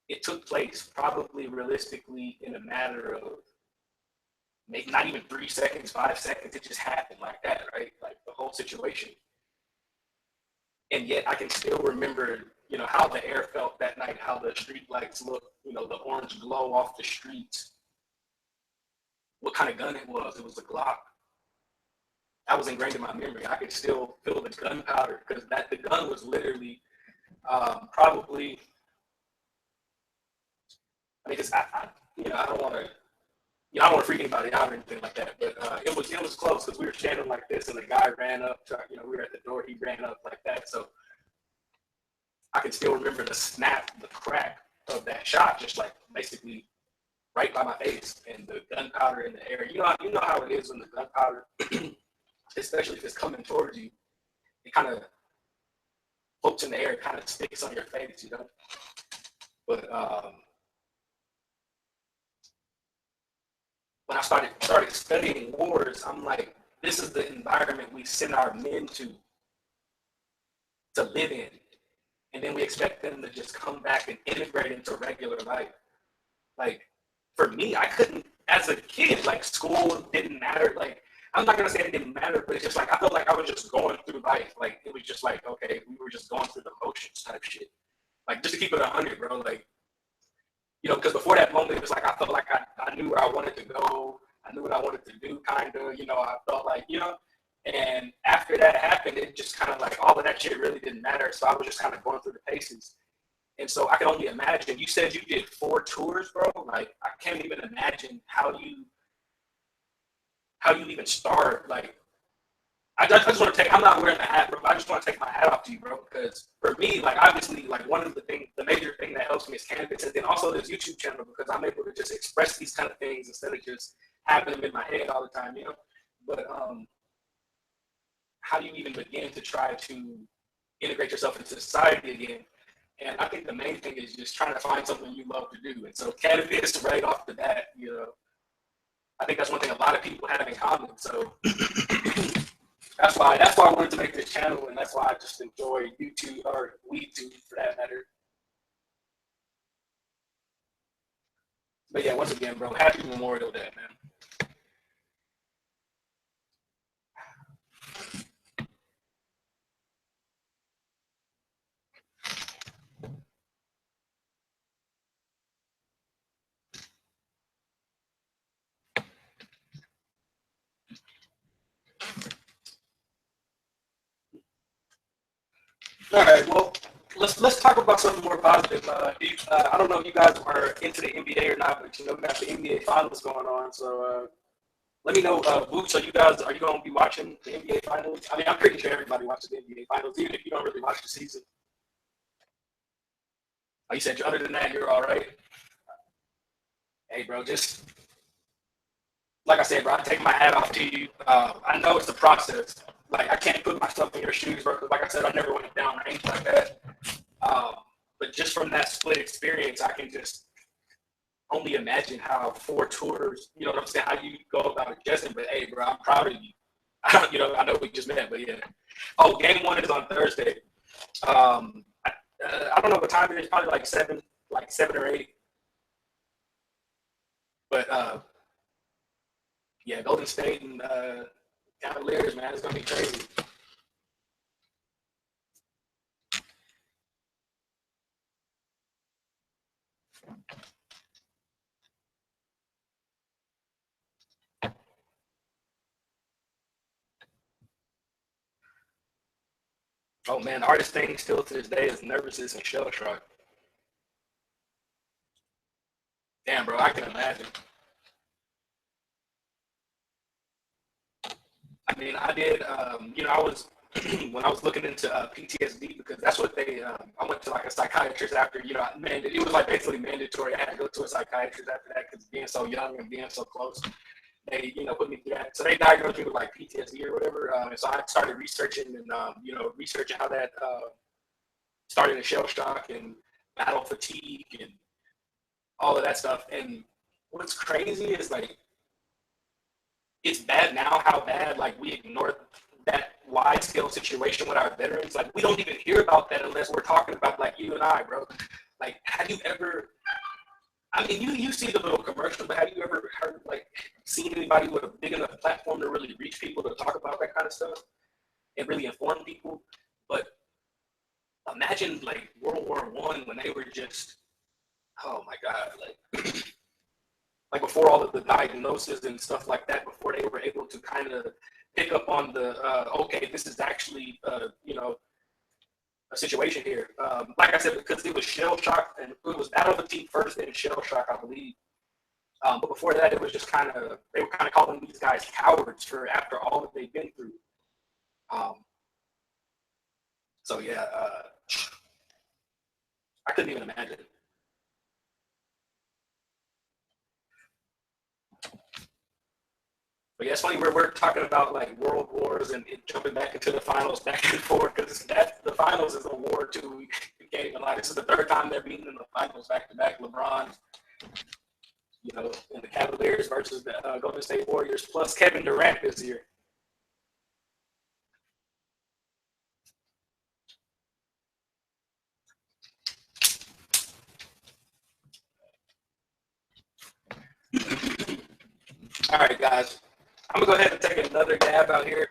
It took place probably realistically in a matter of maybe not even 3 seconds, 5 seconds. It just happened like that, right? Like the whole situation. And yet I can still remember, you know, how the air felt that night, how the street lights looked, you know, the orange glow off the streets, what kind of gun it was. It was a Glock. That was ingrained in my memory. I could still feel the gunpowder because that the gun was literally probably. I mean, you know, I don't want to. You know, I don't want to freak anybody out or anything like that, but it was close because we were standing like this, and the guy ran up. You know, we were at the door. He ran up like that, so I can still remember the snap, the crack of that shot, just like basically right by my face, and the gunpowder in the air. You know how it is when the gunpowder, especially if it's coming towards you, it kind of floats in the air, it kind of sticks on your face, you know. But when I started studying wars, I'm like, this is the environment we send our men to live in, and then we expect them to just come back and integrate into regular life. Like, for me, I couldn't, as a kid, like, school didn't matter. Like, I'm not gonna say it didn't matter, but it's just like I felt like I was just going through life. Like, it was just like, okay, we were just going through the motions type shit. Like, just to keep it 100, bro. Like, you know, because before that moment, it was like I felt like I knew where I wanted to go. I knew what I wanted to do, kind of. You know, I felt like, you know. And after that happened, it just kind of like all of that shit really didn't matter. So I was just kind of going through the paces. And so I can only imagine. You said you did 4 tours, bro. Like, I can't even imagine how you even start. Like, I just want to take. I'm not wearing the hat, bro. I just want to take my hat off to you, bro. Because for me, like, obviously, like, one of the major thing that helps me is cannabis, and then also this YouTube channel because I'm able to just express these kind of things instead of just having them in my head all the time, you know. But how do you even begin to try to integrate yourself into society again? And I think the main thing is just trying to find something you love to do. And so cannabis, right off the bat, you know, I think that's one thing a lot of people have in common. So that's why I wanted to make this channel, and that's why I just enjoy YouTube or WeTube for that matter. But yeah, once again, bro, happy Memorial Day, man. All right, well, let's talk about something more positive. I don't know if you guys are into the NBA or not, but you know we got the NBA Finals going on. So let me know, Boots. Are you going to be watching the NBA Finals? I mean, I'm pretty sure everybody watches the NBA Finals, even if you don't really watch the season. Like you said, other than that, you're all right. Hey, bro, just like I said, bro, I take my hat off to you. I know it's a process. Like, I can't put myself in your shoes, bro. Because like I said, I never went down or anything like that. Um, but just from that split experience, I can just only imagine how 4 tours, you know what I'm saying, how you go about adjusting. But hey, bro, I'm proud of you. You know, I know we just met, but yeah. Oh, game 1 is on Thursday. I don't know what time it is. Probably like 7 or 8. But yeah, Golden State and Cavaliers, man, it's gonna be crazy. Oh man, the hardest thing still to this day is nervousness and shell shock. Damn, bro, I can imagine. I mean, I did. I was when I was looking into PTSD because that's what they. I went to like a psychiatrist after. Man, it was like basically mandatory. I had to go to a psychiatrist after that because being so young and being so close, they put me through that. So they diagnosed me with like PTSD or whatever. And so I started researching and researching how that started in shell shock and battle fatigue and all of that stuff. And what's crazy is like it's bad now how bad like we ignore that wide scale situation with our veterans. Like we don't even hear about that unless we're talking about like you and I, bro. Like have you ever I mean you see the little commercial, but have you ever heard like seen anybody with a big enough platform to really reach people to talk about that kind of stuff and really inform people? But imagine like World War One when they were just oh my god, like before all of the diagnosis and stuff like that, before they were able to kind of pick up on the okay, this is actually a situation here. Like I said, because it was shell shock and it was battle fatigue first, then shell shock, I believe. But before that, it was just they were kind of calling these guys cowards for after all that they've been through. So yeah, I couldn't even imagine. But yeah, it's funny we're talking about like world wars and jumping back into the finals back and forth because the finals is a war too. We can't even lie. This is the third time they're beating in the finals back to back. LeBron, and the Cavaliers versus the Golden State Warriors plus Kevin Durant this year. All right, guys. I'm gonna go ahead and take another dab out here.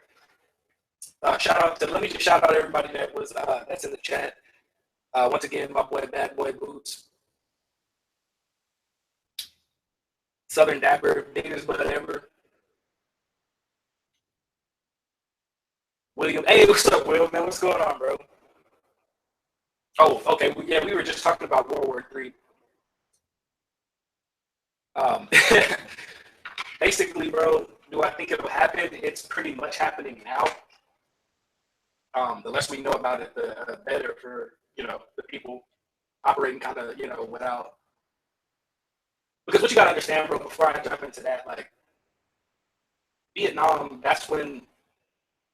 Let me just shout out everybody that's in the chat. Once again, my boy Bad Boy Boots, Southern Dapper, biggest butt ever. William, hey, what's up, Will? Man, what's going on, bro? Oh, okay. We were just talking about World War III. Basically, bro, do I think it'll happen? It's pretty much happening now. The less we know about it, the better for the people operating kind of without. Because what you gotta understand, bro, before I jump into that, like Vietnam, that's when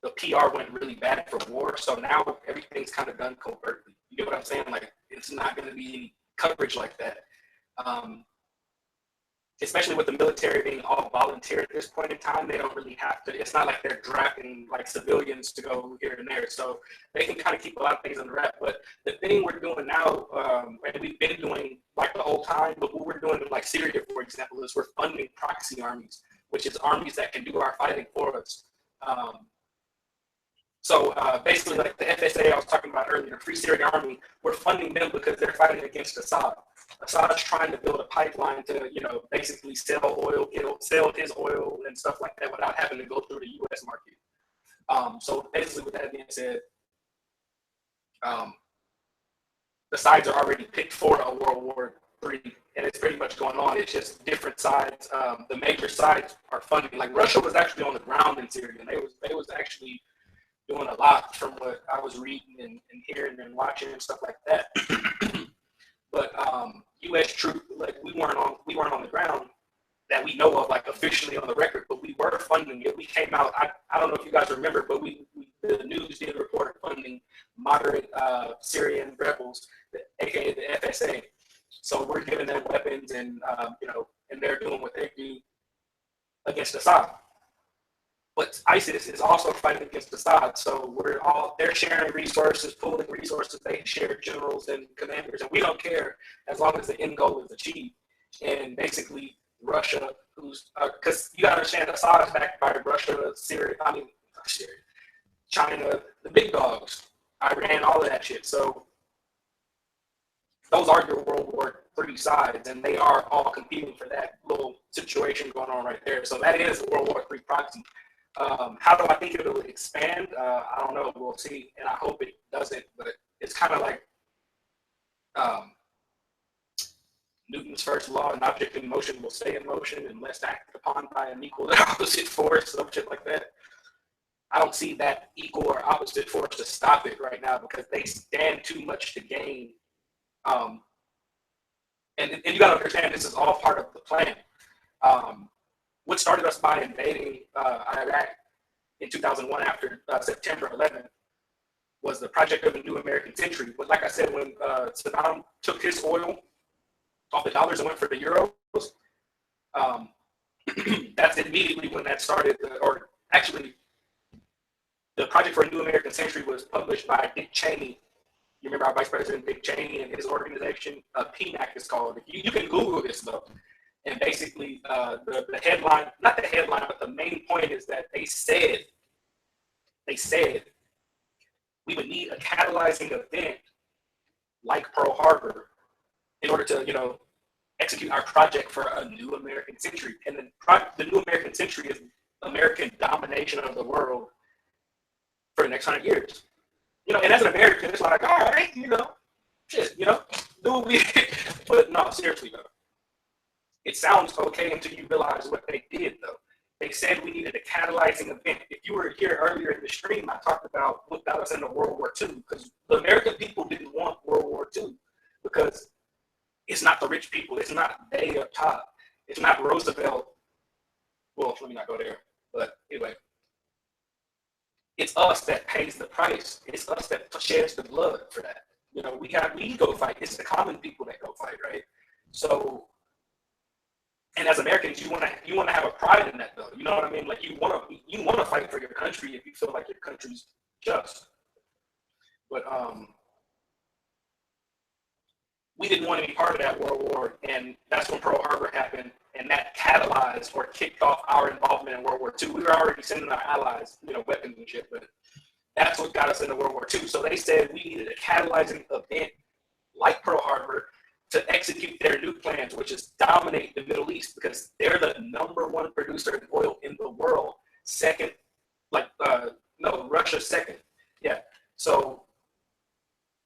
the PR went really bad for war. So now everything's kind of done covertly. You get what I'm saying? Like it's not going to be any coverage like that. Especially with the military being all volunteer at this point in time, they don't really have to. It's not like they're drafting like civilians to go here and there, so they can kind of keep a lot of things under wrap. But the thing we're doing now, and we've been doing like the whole time, but what we're doing in like Syria, for example, is we're funding proxy armies, which is armies that can do our fighting for us. So basically, like the FSA I was talking about earlier, Free Syrian Army, we're funding them because they're fighting against Assad. Assad's trying to build a pipeline to, basically sell oil, sell his oil and stuff like that without having to go through the U.S. market. So basically, with that being said, the sides are already picked for a World War III, and it's pretty much going on. It's just different sides. The major sides are funding. Like Russia was actually on the ground in Syria, and they was actually doing a lot from what I was reading and hearing and watching and stuff like that. But U.S. troops, like we weren't on the ground that we know of, like officially on the record, but we were funding it. We came out. I don't know if you guys remember, but the news did report funding moderate Syrian rebels, aka the FSA. So we're giving them weapons, and and they're doing what they do against Assad. But ISIS is also fighting against Assad, so they're sharing resources, pooling resources. They share generals and commanders, and we don't care as long as the end goal is achieved. And basically, Russia, because you gotta understand, Assad is backed by Russia, China, the big dogs, Iran, all of that shit. So those are your World War III sides, and they are all competing for that little situation going on right there. So that is a World War III proxy. How do I think it'll expand? I don't know. We'll see, and I hope it doesn't. But it's kind of like Newton's first law: an object in motion will stay in motion unless acted upon by an equal or opposite force, some shit like that. I don't see that equal or opposite force to stop it right now because they stand too much to gain. And you got to understand, this is all part of the plan. What started us by invading Iraq in 2001 after September 11th was the project of a new American century. But like I said, when Saddam took his oil off the dollars and went for the euros, that's immediately when that started. Or actually, the project for a new American century was published by Dick Cheney. You remember our Vice President Dick Cheney and his organization? PNAC is called. You can Google this though. And basically, the headline, not the headline, but the main point is that they said we would need a catalyzing event like Pearl Harbor in order to, execute our project for a new American century. And the new American century is American domination of the world for the next 100 years. And as an American, it's like, all right, shit, do what we. But no, seriously though, it sounds okay until you realize what they did though. They said we needed a catalyzing event. If you were here earlier in the stream, I talked about what got us into World War II, because the American people didn't want World War II because it's not the rich people. It's not they up top. It's not Roosevelt. Well, let me not go there. But anyway, it's us that pays the price. It's us that sheds the blood for that. We go fight. It's the common people that go fight, right? So, and as Americans, you want to have a pride in that, though. You know what I mean? Like you want to fight for your country if you feel like your country's just. But we didn't want to be part of that World War, and that's when Pearl Harbor happened, and that catalyzed or kicked off our involvement in World War II. We were already sending our allies, weapons and shit, but that's what got us into World War II. So they said we needed a catalyzing event like Pearl Harbor to execute their new plans, which is dominate the Middle East, because they're the #1 producer of oil in the world. Second, Russia's second. Yeah. So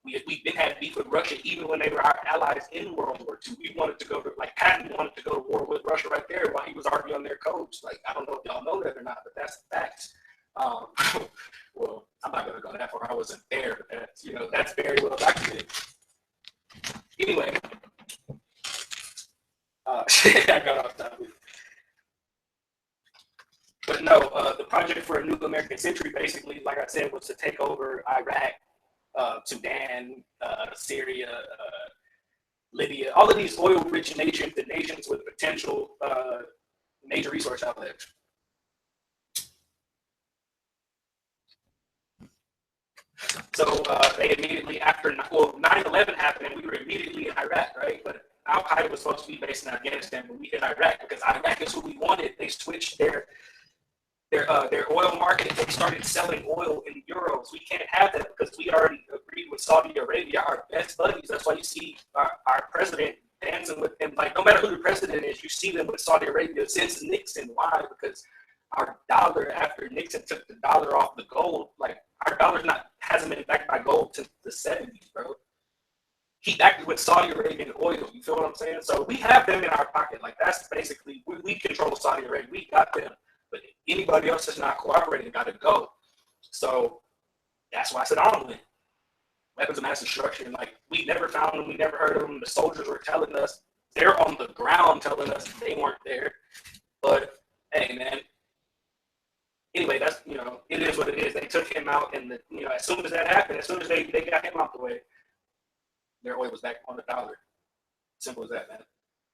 we've been had beef with Russia even when they were our allies in World War II. We wanted to go to, Patton wanted to go to war with Russia right there while he was already on their codes. I don't know if y'all know that or not, but that's facts. Well, I'm not going to go that far. I wasn't there, but that's very well documented. Anyway, I got off topic. But no, the project for a new American century, basically, like I said, was to take over Iraq, Sudan, Syria, Libya, all of these oil-rich nations, the nations with potential major resource outlets. So they immediately, after 9/11 happened, and we were immediately in Iraq, right? But Al Qaeda was supposed to be based in Afghanistan, but we hit Iraq because Iraq is who we wanted. They switched their oil market. They started selling oil in euros. We can't have that because we already agreed with Saudi Arabia, our best buddies. That's why you see our president dancing with them. No matter who the president is, you see them with Saudi Arabia since Nixon. Why? Because our dollar, after Nixon took the dollar off the gold, our dollar hasn't been backed by gold since the 70s, bro. He backed it with Saudi Arabian oil. You feel what I'm saying? So we have them in our pocket. That's basically, we control Saudi Arabia. We got them. But anybody else that's not cooperating got to go. So that's why I said on with weapons of mass destruction. We never found them. We never heard of them. The soldiers were telling us. They're on the ground telling us they weren't there. But, hey, man. Anyway, that's, it is what it is. They took him out, and, as soon as that happened, as soon as they got him out the way, their oil was back on the dollar. Simple as that, man.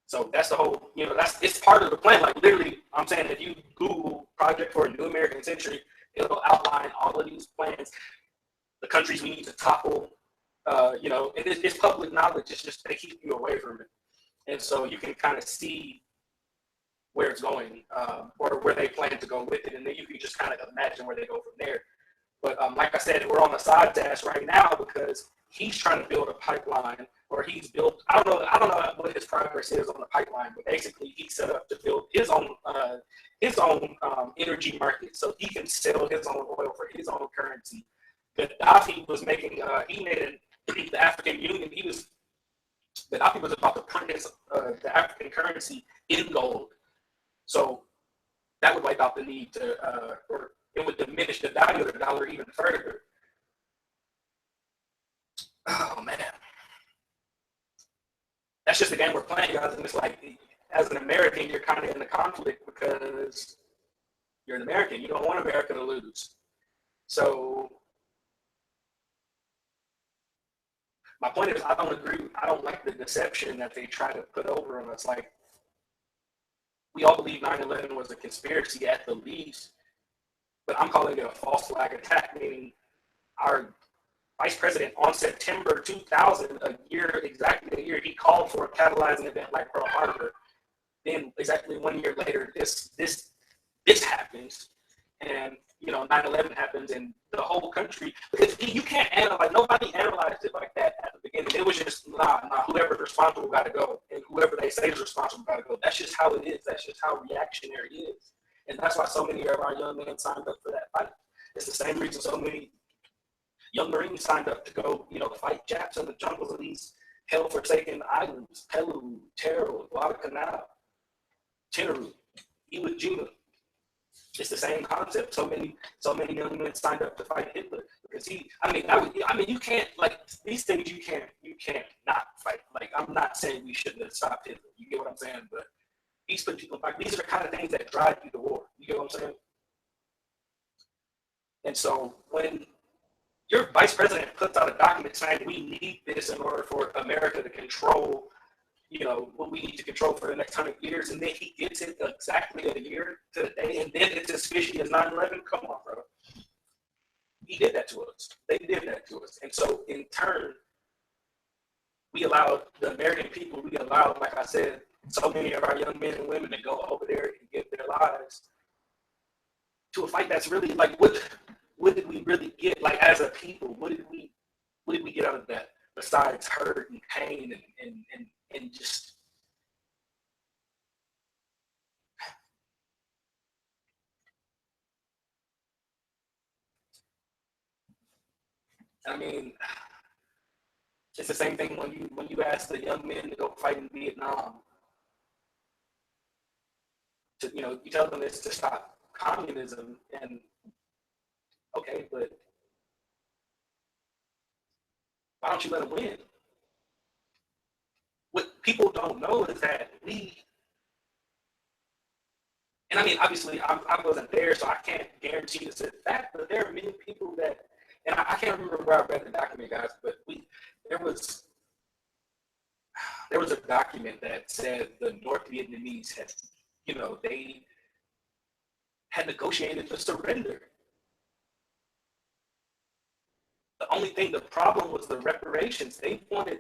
So that's the whole, it's part of the plan. Literally, I'm saying if you Google Project for a New American Century, it'll outline all of these plans, the countries we need to topple, and it's public knowledge. It's just they keep you away from it. And so you can kind of see where it's going, or where they plan to go with it, and then you can just kind of imagine where they go from there. But like I said, we're on the side's ass right now because he's trying to build a pipeline, or he's built. I don't know what his progress is on the pipeline, but basically he set up to build his own energy market, so he can sell his own oil for his own currency. Gaddafi was making he made the African Union. Gaddafi was about to print the African currency in gold, so that would wipe out the need to, or it would diminish the value of the dollar even further. Oh man, that's just the game we're playing, guys. And it's like, as an American, you're kind of in the conflict because you're an American. You don't want America to lose. So my point is, I don't agree. I don't like the deception that they try to put over on us. Like, we all believe 9/11 was a conspiracy at the least, but I'm calling it a false flag attack, meaning our vice president on September 2000, exactly a year, he called for a catalyzing event like Pearl Harbor. Then exactly 1 year later, this happens, and 9/11 happens, and the whole country, because you can't analyze. Nobody analyzed it like that at the beginning. It was just whoever's responsible got to go, and whoever they say is responsible got to go. That's just how it is. That's just how reactionary it is, and that's why so many of our young men signed up for that fight. It's the same reason so many young Marines signed up to go, fight Japs in the jungles of these hell-forsaken islands: Pelu, Taro, Guadalcanal, Tinaroo, Iwo Jima. It's the same concept. So many young men signed up to fight Hitler because you can't, like, these things, you can't not fight. Like, I'm not saying we shouldn't have stopped Hitler. You get what I'm saying? But these people, like, these are the kind of things that drive you to war. You get what I'm saying? And so when your vice president puts out a document saying we need this in order for America to control, what we need to control for the next 100 years, and then he gets it exactly a year to the day, and then it's as fishy as 9/11. Come on, bro. He did that to us. They did that to us. And so in turn, we allowed the American people, like I said, so many of our young men and women to go over there and give their lives to a fight that's really, like, what did we really get, like, as a people? What did we get out of that besides hurt and pain and just, I mean, it's the same thing when you ask the young men to go fight in Vietnam. You tell them it's to stop communism, and okay, but why don't you let them win? What people don't know is that and I mean, obviously, I wasn't there, so I can't guarantee this is fact, but there are many people that, and I can't remember where I read the document, guys, but there was a document that said the North Vietnamese they had negotiated to surrender. The problem was the reparations. They wanted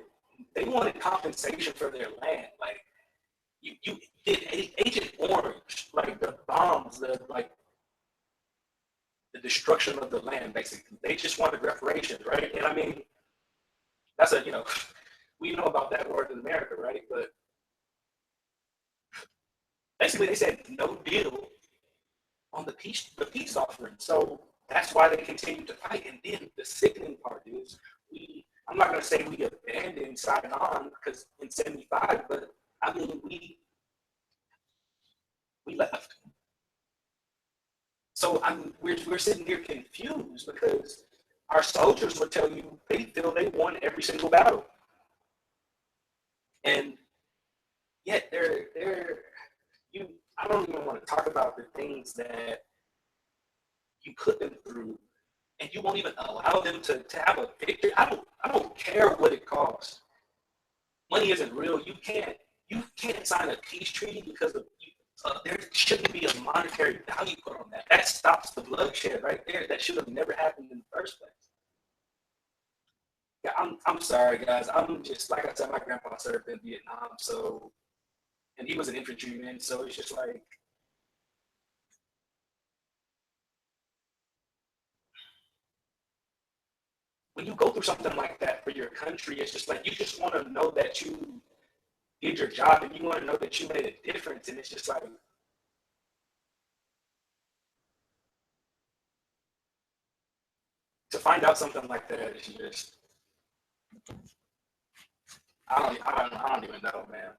compensation for their land. Like, you did Agent Orange, like the bombs, the destruction of the land, basically. They just wanted reparations, right? And I mean, that's we know about that word in America, right? But basically they said no deal on the peace offering. So that's why they continue to fight. And then the sickening part is I'm not going to say we abandoned Saigon because in 75, but I mean, we left. So we're sitting here confused because our soldiers would tell you they feel they won every single battle. And yet I don't even want to talk about the things that you put them through, and you won't even allow them to have a victory. I don't care what it costs. Money isn't real. You can't sign a peace treaty because there shouldn't be a monetary value put on that. That stops the bloodshed right there. That should have never happened in the first place. Yeah, I'm sorry, guys. I'm just, like I said, my grandpa served in Vietnam, and he was an infantryman, so it's just like, when you go through something like that for your country, it's just like you just want to know that you did your job and you want to know that you made a difference. And it's just like, to find out something like that is just, I don't even know, man.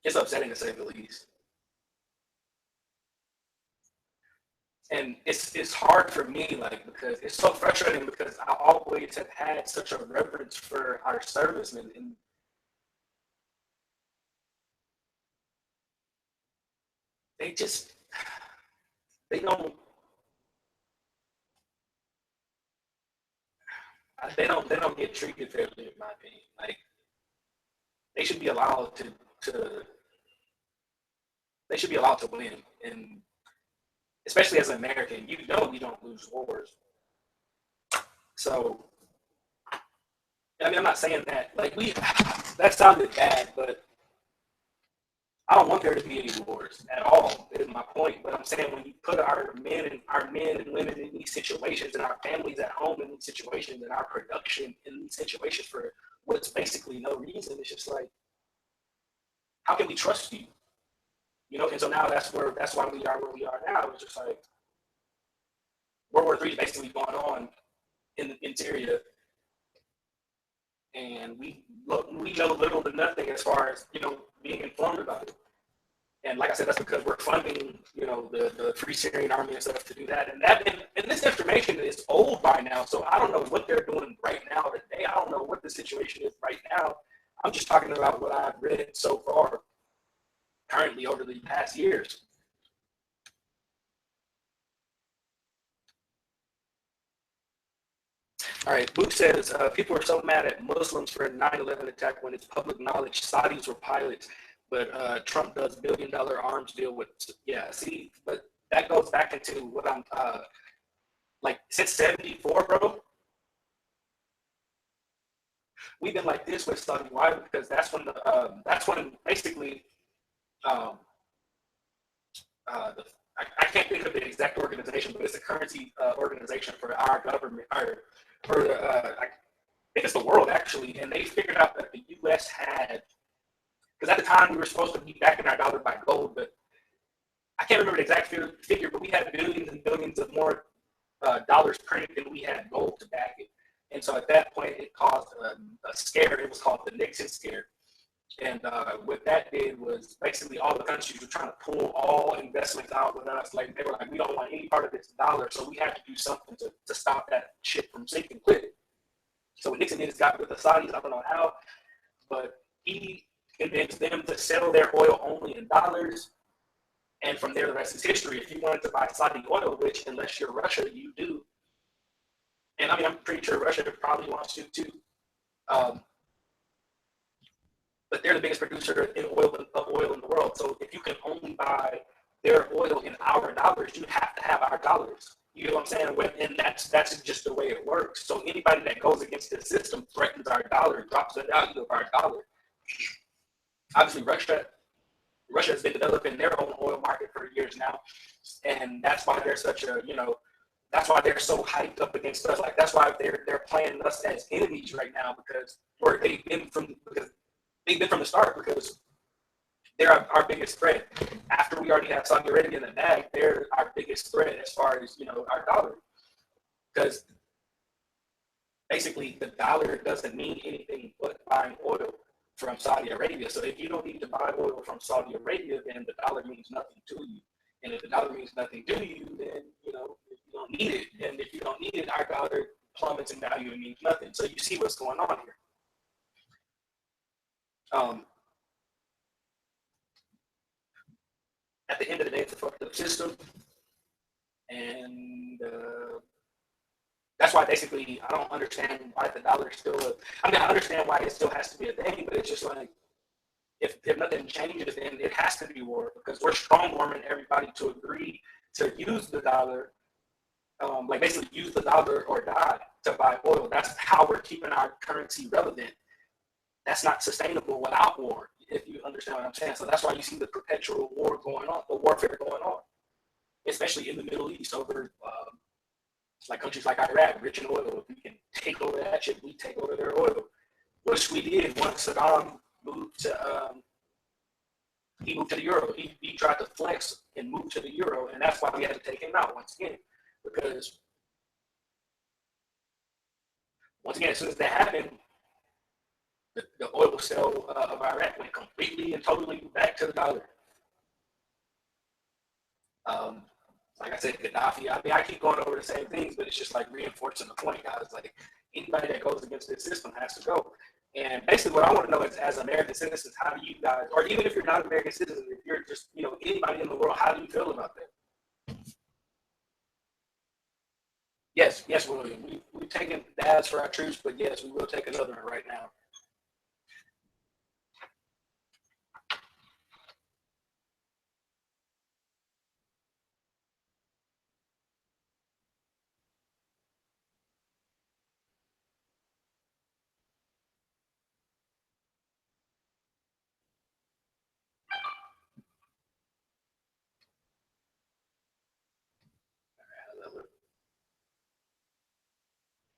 It's upsetting to say the least. And it's hard for me, like, because it's so frustrating because I always have had such a reverence for our servicemen, and they just they don't they don't get treated fairly, in my opinion. Like, they should be allowed to they should be allowed to win, and especially as an American, you know you don't lose wars. So I mean, I'm not saying that like we that sounded bad, but I don't want there to be any wars at all. Is my point. But I'm saying when you put our men and women in these situations, and our families at home in these situations, and our production in these situations for what's basically no reason, it's just like, how can we trust you? You know. And so now that's why we are where we are now. It's just like World War III is basically going on in Syria, and we know little to nothing as far as being informed about it. And like I said, that's because we're funding, the Free Syrian Army and stuff to do that. And this information is old by now, so I don't know what they're doing right now today. I don't know what the situation is right now. I'm just talking about what I've read so far, currently over the past years. All right, Book says people are so mad at Muslims for a 9/11 attack when it's public knowledge Saudis were pilots, but Trump does $1 billion arms deal with. Yeah, see, but that goes back into what I'm like since '74, bro. We've been like this with Saudi. Why? Because that's when basically um, I can't think of the exact organization, but it's a currency organization for our government, or for I think it's the world actually, and they figured out that the U.S. had, because at the time we were supposed to be backing our dollar by gold, but I can't remember the exact figure, but we had billions and billions of more dollars printed than we had gold to back it. And so at that point, it caused a scare. It was called the Nixon scare. And what that did was basically all the countries were trying to pull all investments out with us. Like, they were like, we don't want any part of this dollar, so we had to do something to stop that shit from sinking quick. So what Nixon did is got with the Saudis. I don't know how, but he convinced them to settle their oil only in dollars. And from there, the rest is history. If you wanted to buy Saudi oil, which unless you're Russia, you do. And I mean, I'm pretty sure Russia probably wants to too. Um, but they're the biggest producer of oil in the world. So if you can only buy their oil in our dollars, you have to have our dollars. You know what I'm saying? And that's just the way it works. So anybody that goes against the system threatens our dollar, drops the value of our dollar. Obviously, Russia has been developing their own oil market for years now, and that's why they're that's why they're so hyped up against us. Like, that's why they're playing us as enemies right now, because they've been from the start, because they're our biggest threat. After we already have Saudi Arabia in the bag, they're our biggest threat as far as our dollar, because basically the dollar doesn't mean anything but buying oil from Saudi Arabia. So if you don't need to buy oil from Saudi Arabia, then the dollar means nothing to you. And if the dollar means nothing to you, then you don't need it. And if you don't need it, our dollar plummets in value and means nothing. So you see what's going on here. At the end of the day, it's a fucked up system, and that's why basically I don't understand why the dollar still. I mean, I understand why it still has to be a thing, but it's just like, if nothing changes, then it has to be war, because we're strong arming everybody to agree to use the dollar, like basically use the dollar or die to buy oil. That's how we're keeping our currency relevant. That's not sustainable without war, if you understand what I'm saying. So that's why you see the perpetual war going on, the warfare going on, especially in the Middle East over like countries like Iraq, rich in oil. We can take over that shit. We take over their oil, which we did once Saddam moved to he moved to the euro. He tried to flex and move to the euro, and that's why we had to take him out once again. Because once again, as soon as that happened, the oil sale of Iraq went completely and totally back to the dollar. Like I said, Gaddafi. I mean, I keep going over the same things, but it's just like reinforcing the point, guys. Like anybody that goes against this system has to go. And basically, what I want to know is, as American citizens, how do you guys, or even if you're not an American citizen, if you're just, anybody in the world, how do you feel about that? Yes, William. We've taken dabs for our troops, but yes, we will take another one right now.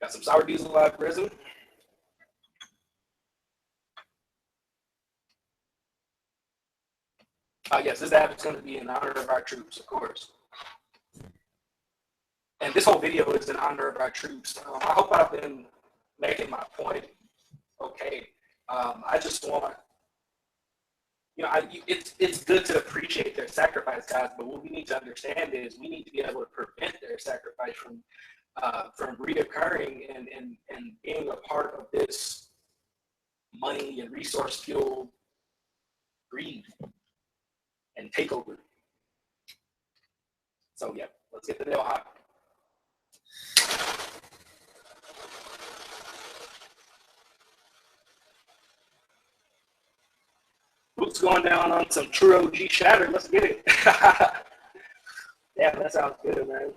Got some sour diesel live resin. Yes, this app is going to be in honor of our troops, of course. And this whole video is in honor of our troops. I hope I've been making my point okay. I just want, it's good to appreciate their sacrifice, guys, but what we need to understand is we need to be able to prevent their sacrifice from reoccurring and being a part of this money and resource fuel greed and takeover. So yeah, let's get the nail hot. Boots going down on some true OG shatter. Let's get it. Yeah, that sounds good, man.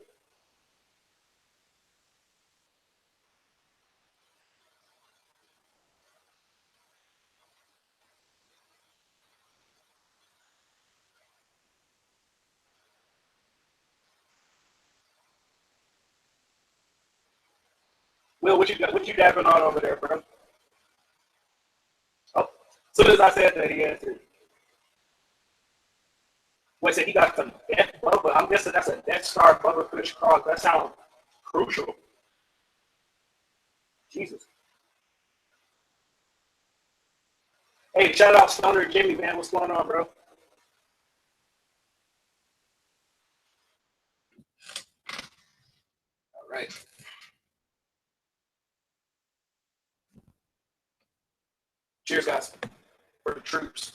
Will, what you dabbing on over there, bro? Oh, as soon as I said that, he answered. Wait, so he got some Death Bubba. I'm guessing that's a Death Star Bubba Kush cross. That sounds crucial. Jesus. Hey, shout out Stoner Jimmy, man. What's going on, bro? All right. Cheers, guys, for the troops.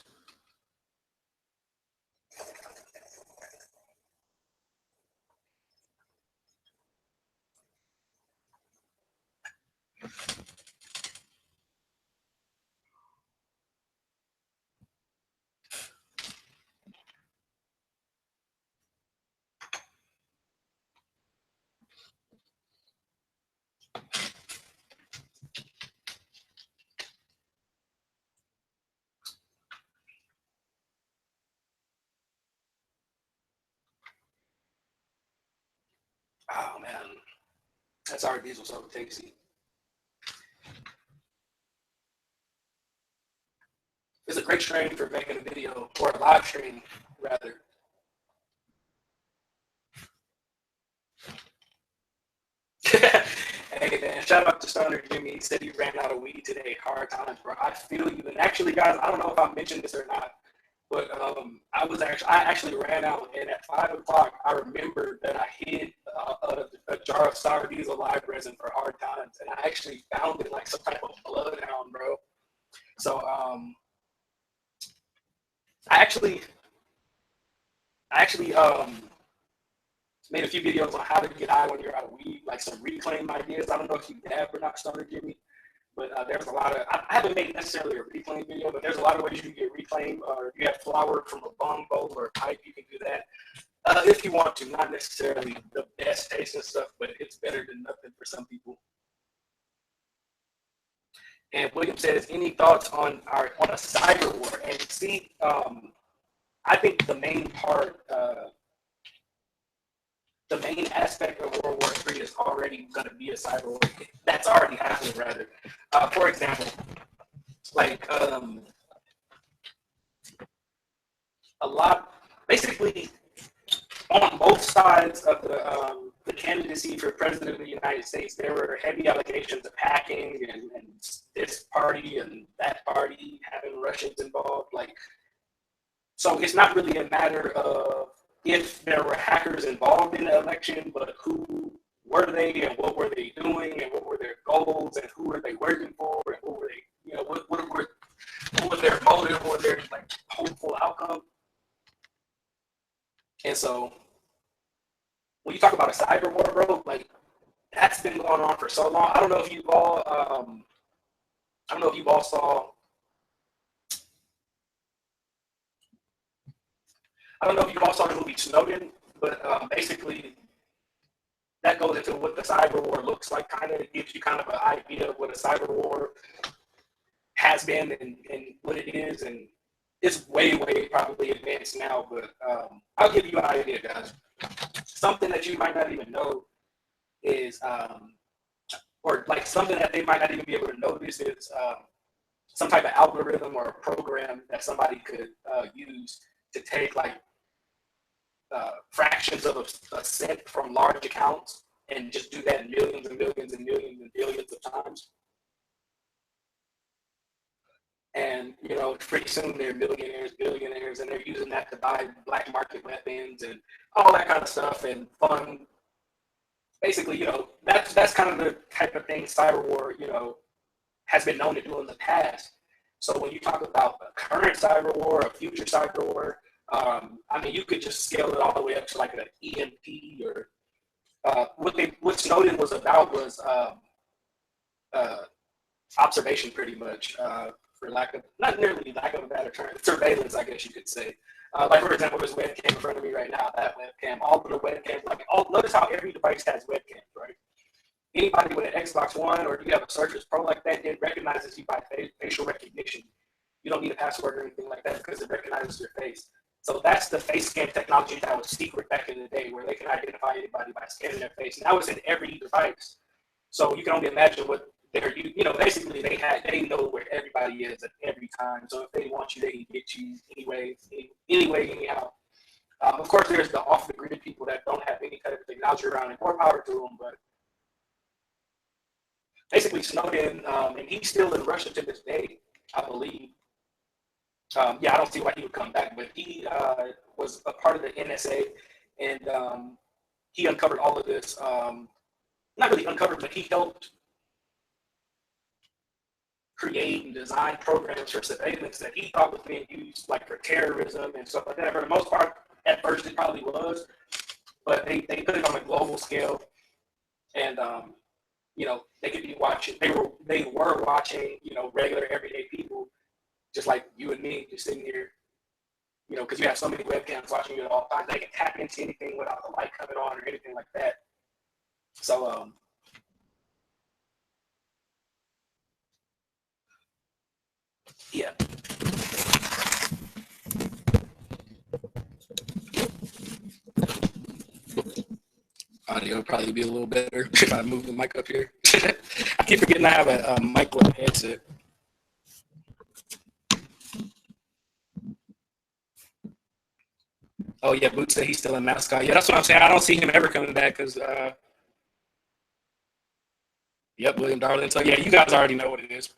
Oh, man. That's our diesel so tasty. It's a great strain for making a video, or a live stream, rather. Hey, man, shout out to Stoner Jimmy. He said he ran out of weed today. Hard times, bro. I feel you. And actually, guys, I don't know if I mentioned this or not, but I actually ran out, and at 5 o'clock, I remembered that I hid a jar of sour diesel live resin for hard times, and I actually found it like some type of bloodhound, bro. So I actually made a few videos on how to get high when you're out of weed, like some reclaim ideas. I don't know if you have or not, Stoner Jimmy, but there's a lot of, I haven't made necessarily a reclaim video, but there's a lot of ways you can get reclaim, or if you have flour from a bong bowl or a pipe, you can do that. If you want to, not necessarily the best tasting stuff, but it's better than nothing for some people. And William says, any thoughts on a cyber war? And see, I think the main part, the main aspect of World War III is already going to be a cyber war. That's already happening, rather. For example, like a lot, basically, on both sides of the candidacy for president of the United States, there were heavy allegations of hacking and this party and that party having Russians involved. Like, so it's not really a matter of if there were hackers involved in the election, but who were they and what were they doing and what were their goals and who were they working for and what were they, what was their motive or their like hopeful outcome. And so when you talk about a cyber war, bro, like that's been going on for so long. I don't know if you all saw. I don't know if you all saw the movie Snowden, but basically that goes into what the cyber war looks like. Kind of gives you kind of an idea of what a cyber war has been and what it is, and it's way probably advanced now. But I'll give you an idea, guys. Something that you might not even know is, or like something that they might not even be able to notice is some type of algorithm or a program that somebody could use to take like fractions of a cent from large accounts and just do that millions and millions and millions and billions of times. And pretty soon they're millionaires, billionaires, and they're using that to buy black market weapons and all that kind of stuff and fund. Basically, that's kind of the type of thing cyber war, has been known to do in the past. So when you talk about a current cyber war, a future cyber war, I mean, you could just scale it all the way up to like an EMP or what Snowden was about was observation, pretty much, for not nearly lack of a better term, surveillance, I guess you could say. Like, for example, this webcam in front of me right now, that webcam, all of the webcams, notice how every device has webcams, right? Anybody with an Xbox One or if you have a Surface Pro like that, it recognizes you by facial recognition. You don't need a password or anything like that because it recognizes your face. So that's the face scan technology that was secret back in the day, where they can identify anybody by scanning their face. Now it's in every device. So you can only imagine what they're, basically they know where everybody is at every time. So if they want you, they can get you anyway, anyhow. Of course, there's the off-the-grid people that don't have any type of technology around, and more power to them. But basically, Snowden, and he's still in Russia to this day, I believe. I don't see why he would come back, but he was a part of the NSA, and he uncovered all of this. Not really uncovered, but he helped create and design programs for surveillance that he thought was being used like for terrorism and stuff like that. For the most part, at first it probably was, but they put it on a global scale, and they could be watching. They were watching regular everyday people, just like you and me, just sitting here, because you have so many webcams watching you at all times. They can tap into anything without the light coming on or anything like that. So yeah. Audio would probably be a little better if I move the mic up here. I keep forgetting I have a mic with a headset. Oh yeah, Boots said he's still a mascot. Yeah, that's what I'm saying. I don't see him ever coming back because William Darling. So yeah, you guys already know what it is.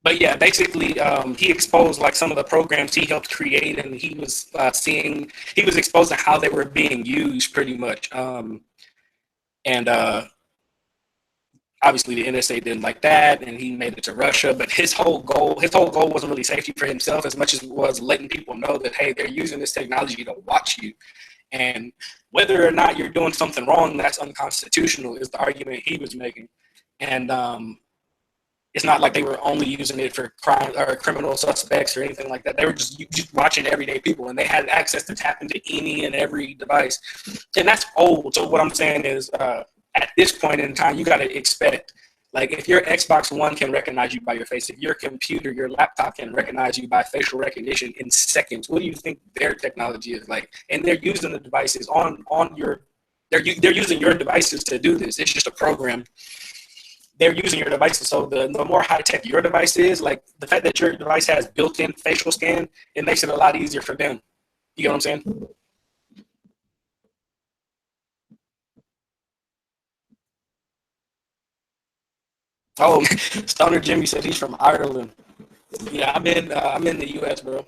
But yeah, basically, he exposed like some of the programs he helped create, and he was exposing how they were being used, pretty much. And obviously, the NSA didn't like that, and he made it to Russia. But his whole goal wasn't really safety for himself as much as it was letting people know that, hey, they're using this technology to watch you, and whether or not you're doing something wrong that's unconstitutional is the argument he was making. And it's not like they were only using it for crime or criminal suspects or anything like that. They were just watching everyday people, and they had access to tap into any and every device. And that's old. So what I'm saying is, at this point in time, you got to expect, like, if your Xbox One can recognize you by your face, if your computer, your laptop can recognize you by facial recognition in seconds, what do you think their technology is like? And they're using the devices on your they're using your devices to do this. It's just a program. They're using your devices. So the more high tech your device is, like the fact that your device has built-in facial scan, it makes it a lot easier for them. You get what I'm saying? Oh, Stoner Jimmy said he's from Ireland. Yeah, I'm in the U.S., bro.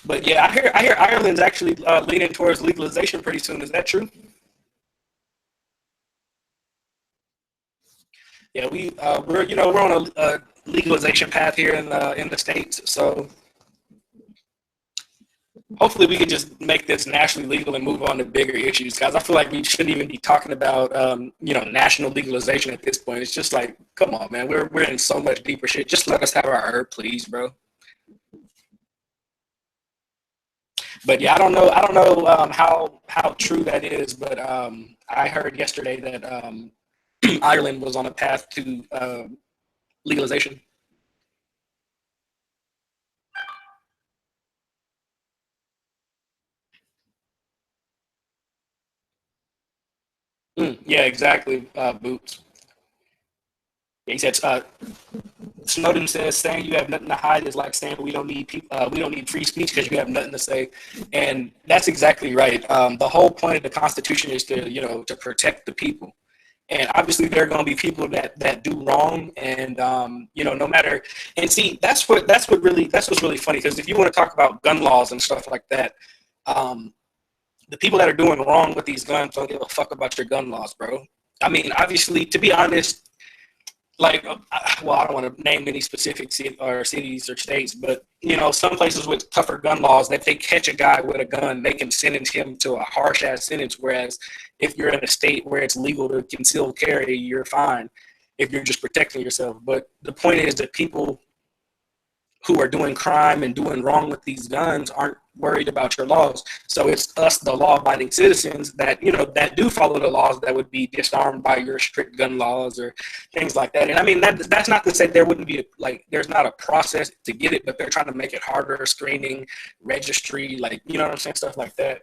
But yeah, I hear Ireland's actually leaning towards legalization pretty soon. Is that true? Yeah, we're on a legalization path here in the states. So hopefully we can just make this nationally legal and move on to bigger issues. Guys, I feel like we shouldn't even be talking about national legalization at this point. It's just like, come on, man, we're in so much deeper shit. Just let us have our herb, please, bro. But yeah, I don't know how true that is, but I heard yesterday that Ireland was on a path to legalization. Yeah, exactly. Boots. Yeah, he said Snowden says saying you have nothing to hide is like saying we don't need free speech because you have nothing to say, and that's exactly right. The whole point of the Constitution is to to protect the people, and obviously there are going to be people that do wrong, and no matter. And see, that's what's really funny, because if you want to talk about gun laws and stuff like that, um, the people that are doing wrong with these guns don't give a fuck about your gun laws, bro. I mean, obviously, to be honest, like, well, I don't want to name any specific cities or states, but some places with tougher gun laws, that they catch a guy with a gun, they can sentence him to a harsh ass sentence. Whereas if you're in a state where it's legal to conceal carry, you're fine if you're just protecting yourself. But the point is that people who are doing crime and doing wrong with these guns aren't worried about your laws. So it's us, the law-abiding citizens, that that do follow the laws, that would be disarmed by your strict gun laws or things like that. And I mean that's not to say there wouldn't be there's not a process to get it, but they're trying to make it harder, screening, registry, like what I'm saying, stuff like that.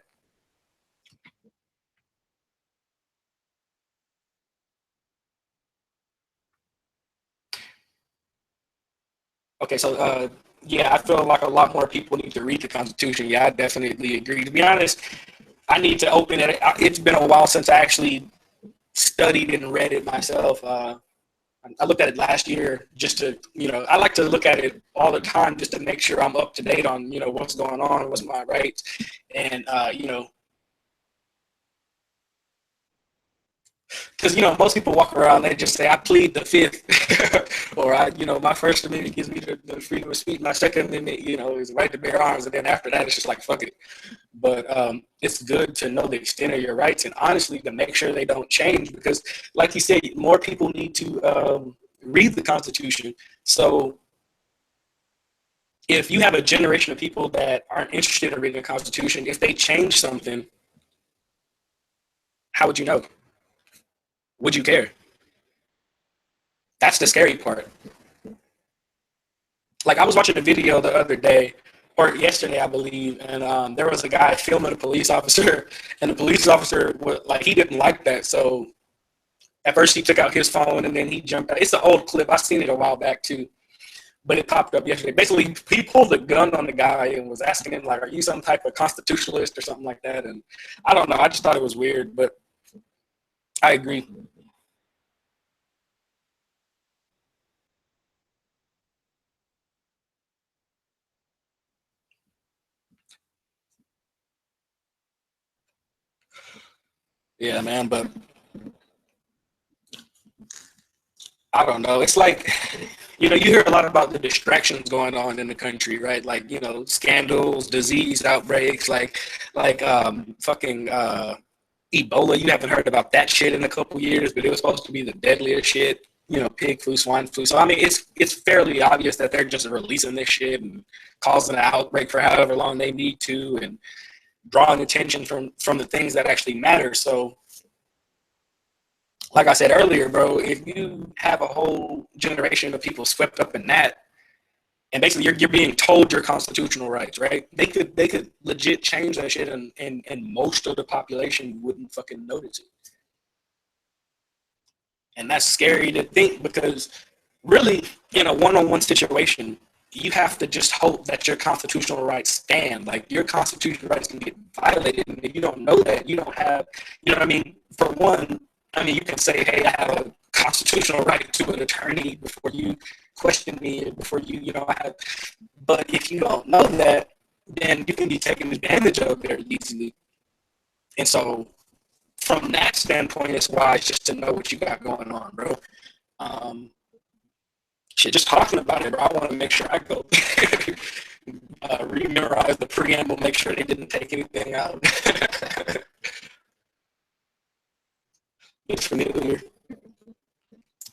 Okay, so yeah, I feel like a lot more people need to read the Constitution. Yeah, I definitely agree. To be honest, I need to open it. It's been a while since I actually studied and read it myself. I looked at it last year just to, I like to look at it all the time just to make sure I'm up to date on, what's going on, what's my rights. And, because, most people walk around, they just say, I plead the fifth, or my First Amendment gives me the freedom of speech. My Second Amendment, is the right to bear arms. And then after that, it's just like, fuck it. But it's good to know the extent of your rights, and honestly to make sure they don't change, because like you said, more people need to read the Constitution. So if you have a generation of people that aren't interested in reading the Constitution, if they change something, how would you know? Would you care? That's the scary part. Like, I was watching a video the other day, or yesterday, I believe, and there was a guy filming a police officer, and the police officer was like, he didn't like that. So at first he took out his phone, and then he jumped out. It's an old clip. I seen it a while back too, but it popped up yesterday. Basically, he pulled a gun on the guy and was asking him like, "Are you some type of constitutionalist or something like that?" And I don't know. I just thought it was weird, but I agree. Yeah, man. But I don't know. It's like, you hear a lot about the distractions going on in the country, right? Like, scandals, disease outbreaks, like fucking Ebola. You haven't heard about that shit in a couple years, but it was supposed to be the deadliest shit. Pig flu, swine flu. So I mean, it's fairly obvious that they're just releasing this shit and causing an outbreak for however long they need to, and drawing attention from the things that actually matter. So like I said earlier, bro, if you have a whole generation of people swept up in that, And basically, you're being told your constitutional rights, right? They could legit change that shit, and most of the population wouldn't fucking notice it. And that's scary to think because really, in a one-on-one situation, you have to just hope that your constitutional rights stand. Like your constitutional rights can get violated, and if you don't know that, you don't have, you know what I mean? For one, I mean, you can say, "Hey, I have a constitutional right to an attorney before you question me, before I have." But if you don't know that, then you can be taken advantage of very easily. And so, from that standpoint, it's wise just to know what you got going on, bro. Um, Shit, just talking about it, bro. I want to make sure I go rememorize the preamble, make sure they didn't take anything out. It's familiar.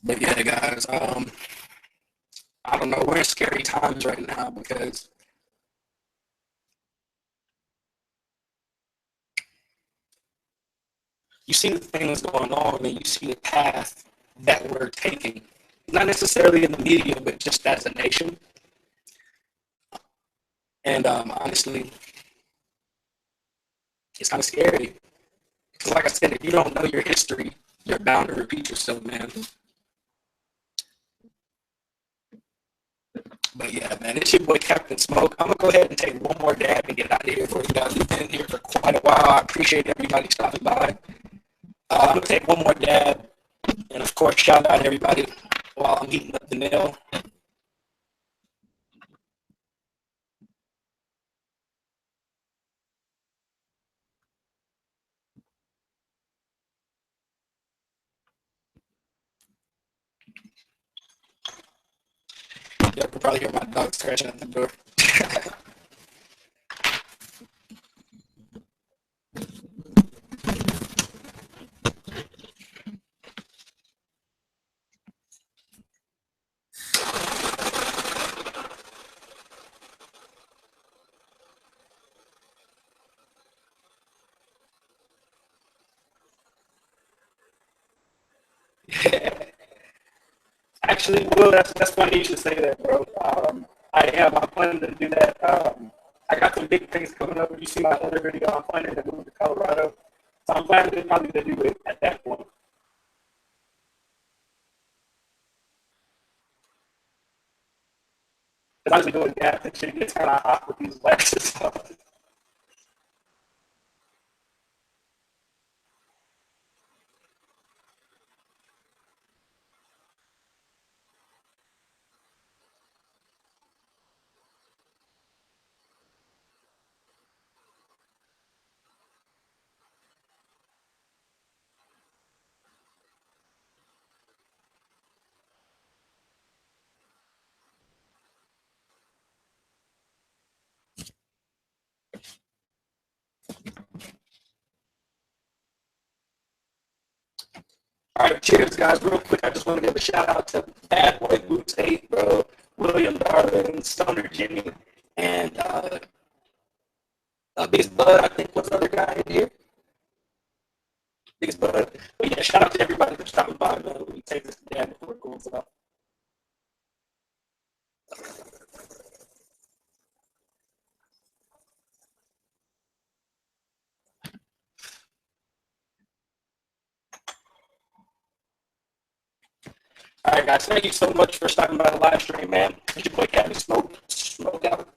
But yeah, guys, I don't know. We're in scary times right now because you see the things going on and you see the path that we're taking. Not necessarily in the media, but just as a nation. And honestly, it's kind of scary. Because like I said, if you don't know your history, you're bound to repeat yourself, man. But yeah, man, it's your boy Captain Smoke. I'm gonna go ahead and take one more dab and get out of here for you guys. We've been here for quite a while. I appreciate everybody stopping by. I'm gonna take one more dab, and of course, shout out everybody while I'm heating up the nail. You can probably hear my dog scratching at the door. Actually, Will, that's funny you should say that, bro. I'm planning to do that. I got some big things coming up. You see my other video, I'm planning to move to Colorado. So I'm planning to probably to do it at that point. Because I was doing gas and shit gets kind of hot with these glasses on. All right, cheers, guys. Real quick, I just want to give a shout out to Bad Boy Boots 8, bro, William Darvin, Stoner Jimmy, and Biggest Bud. I think what's the other guy in here? Biggest Bud. But yeah, shout out to everybody for stopping by, man. We take this down before it goes off. All right, guys. Thank you so much for stopping by the live stream, man. It's your boy Captain Smoke. Smoke out.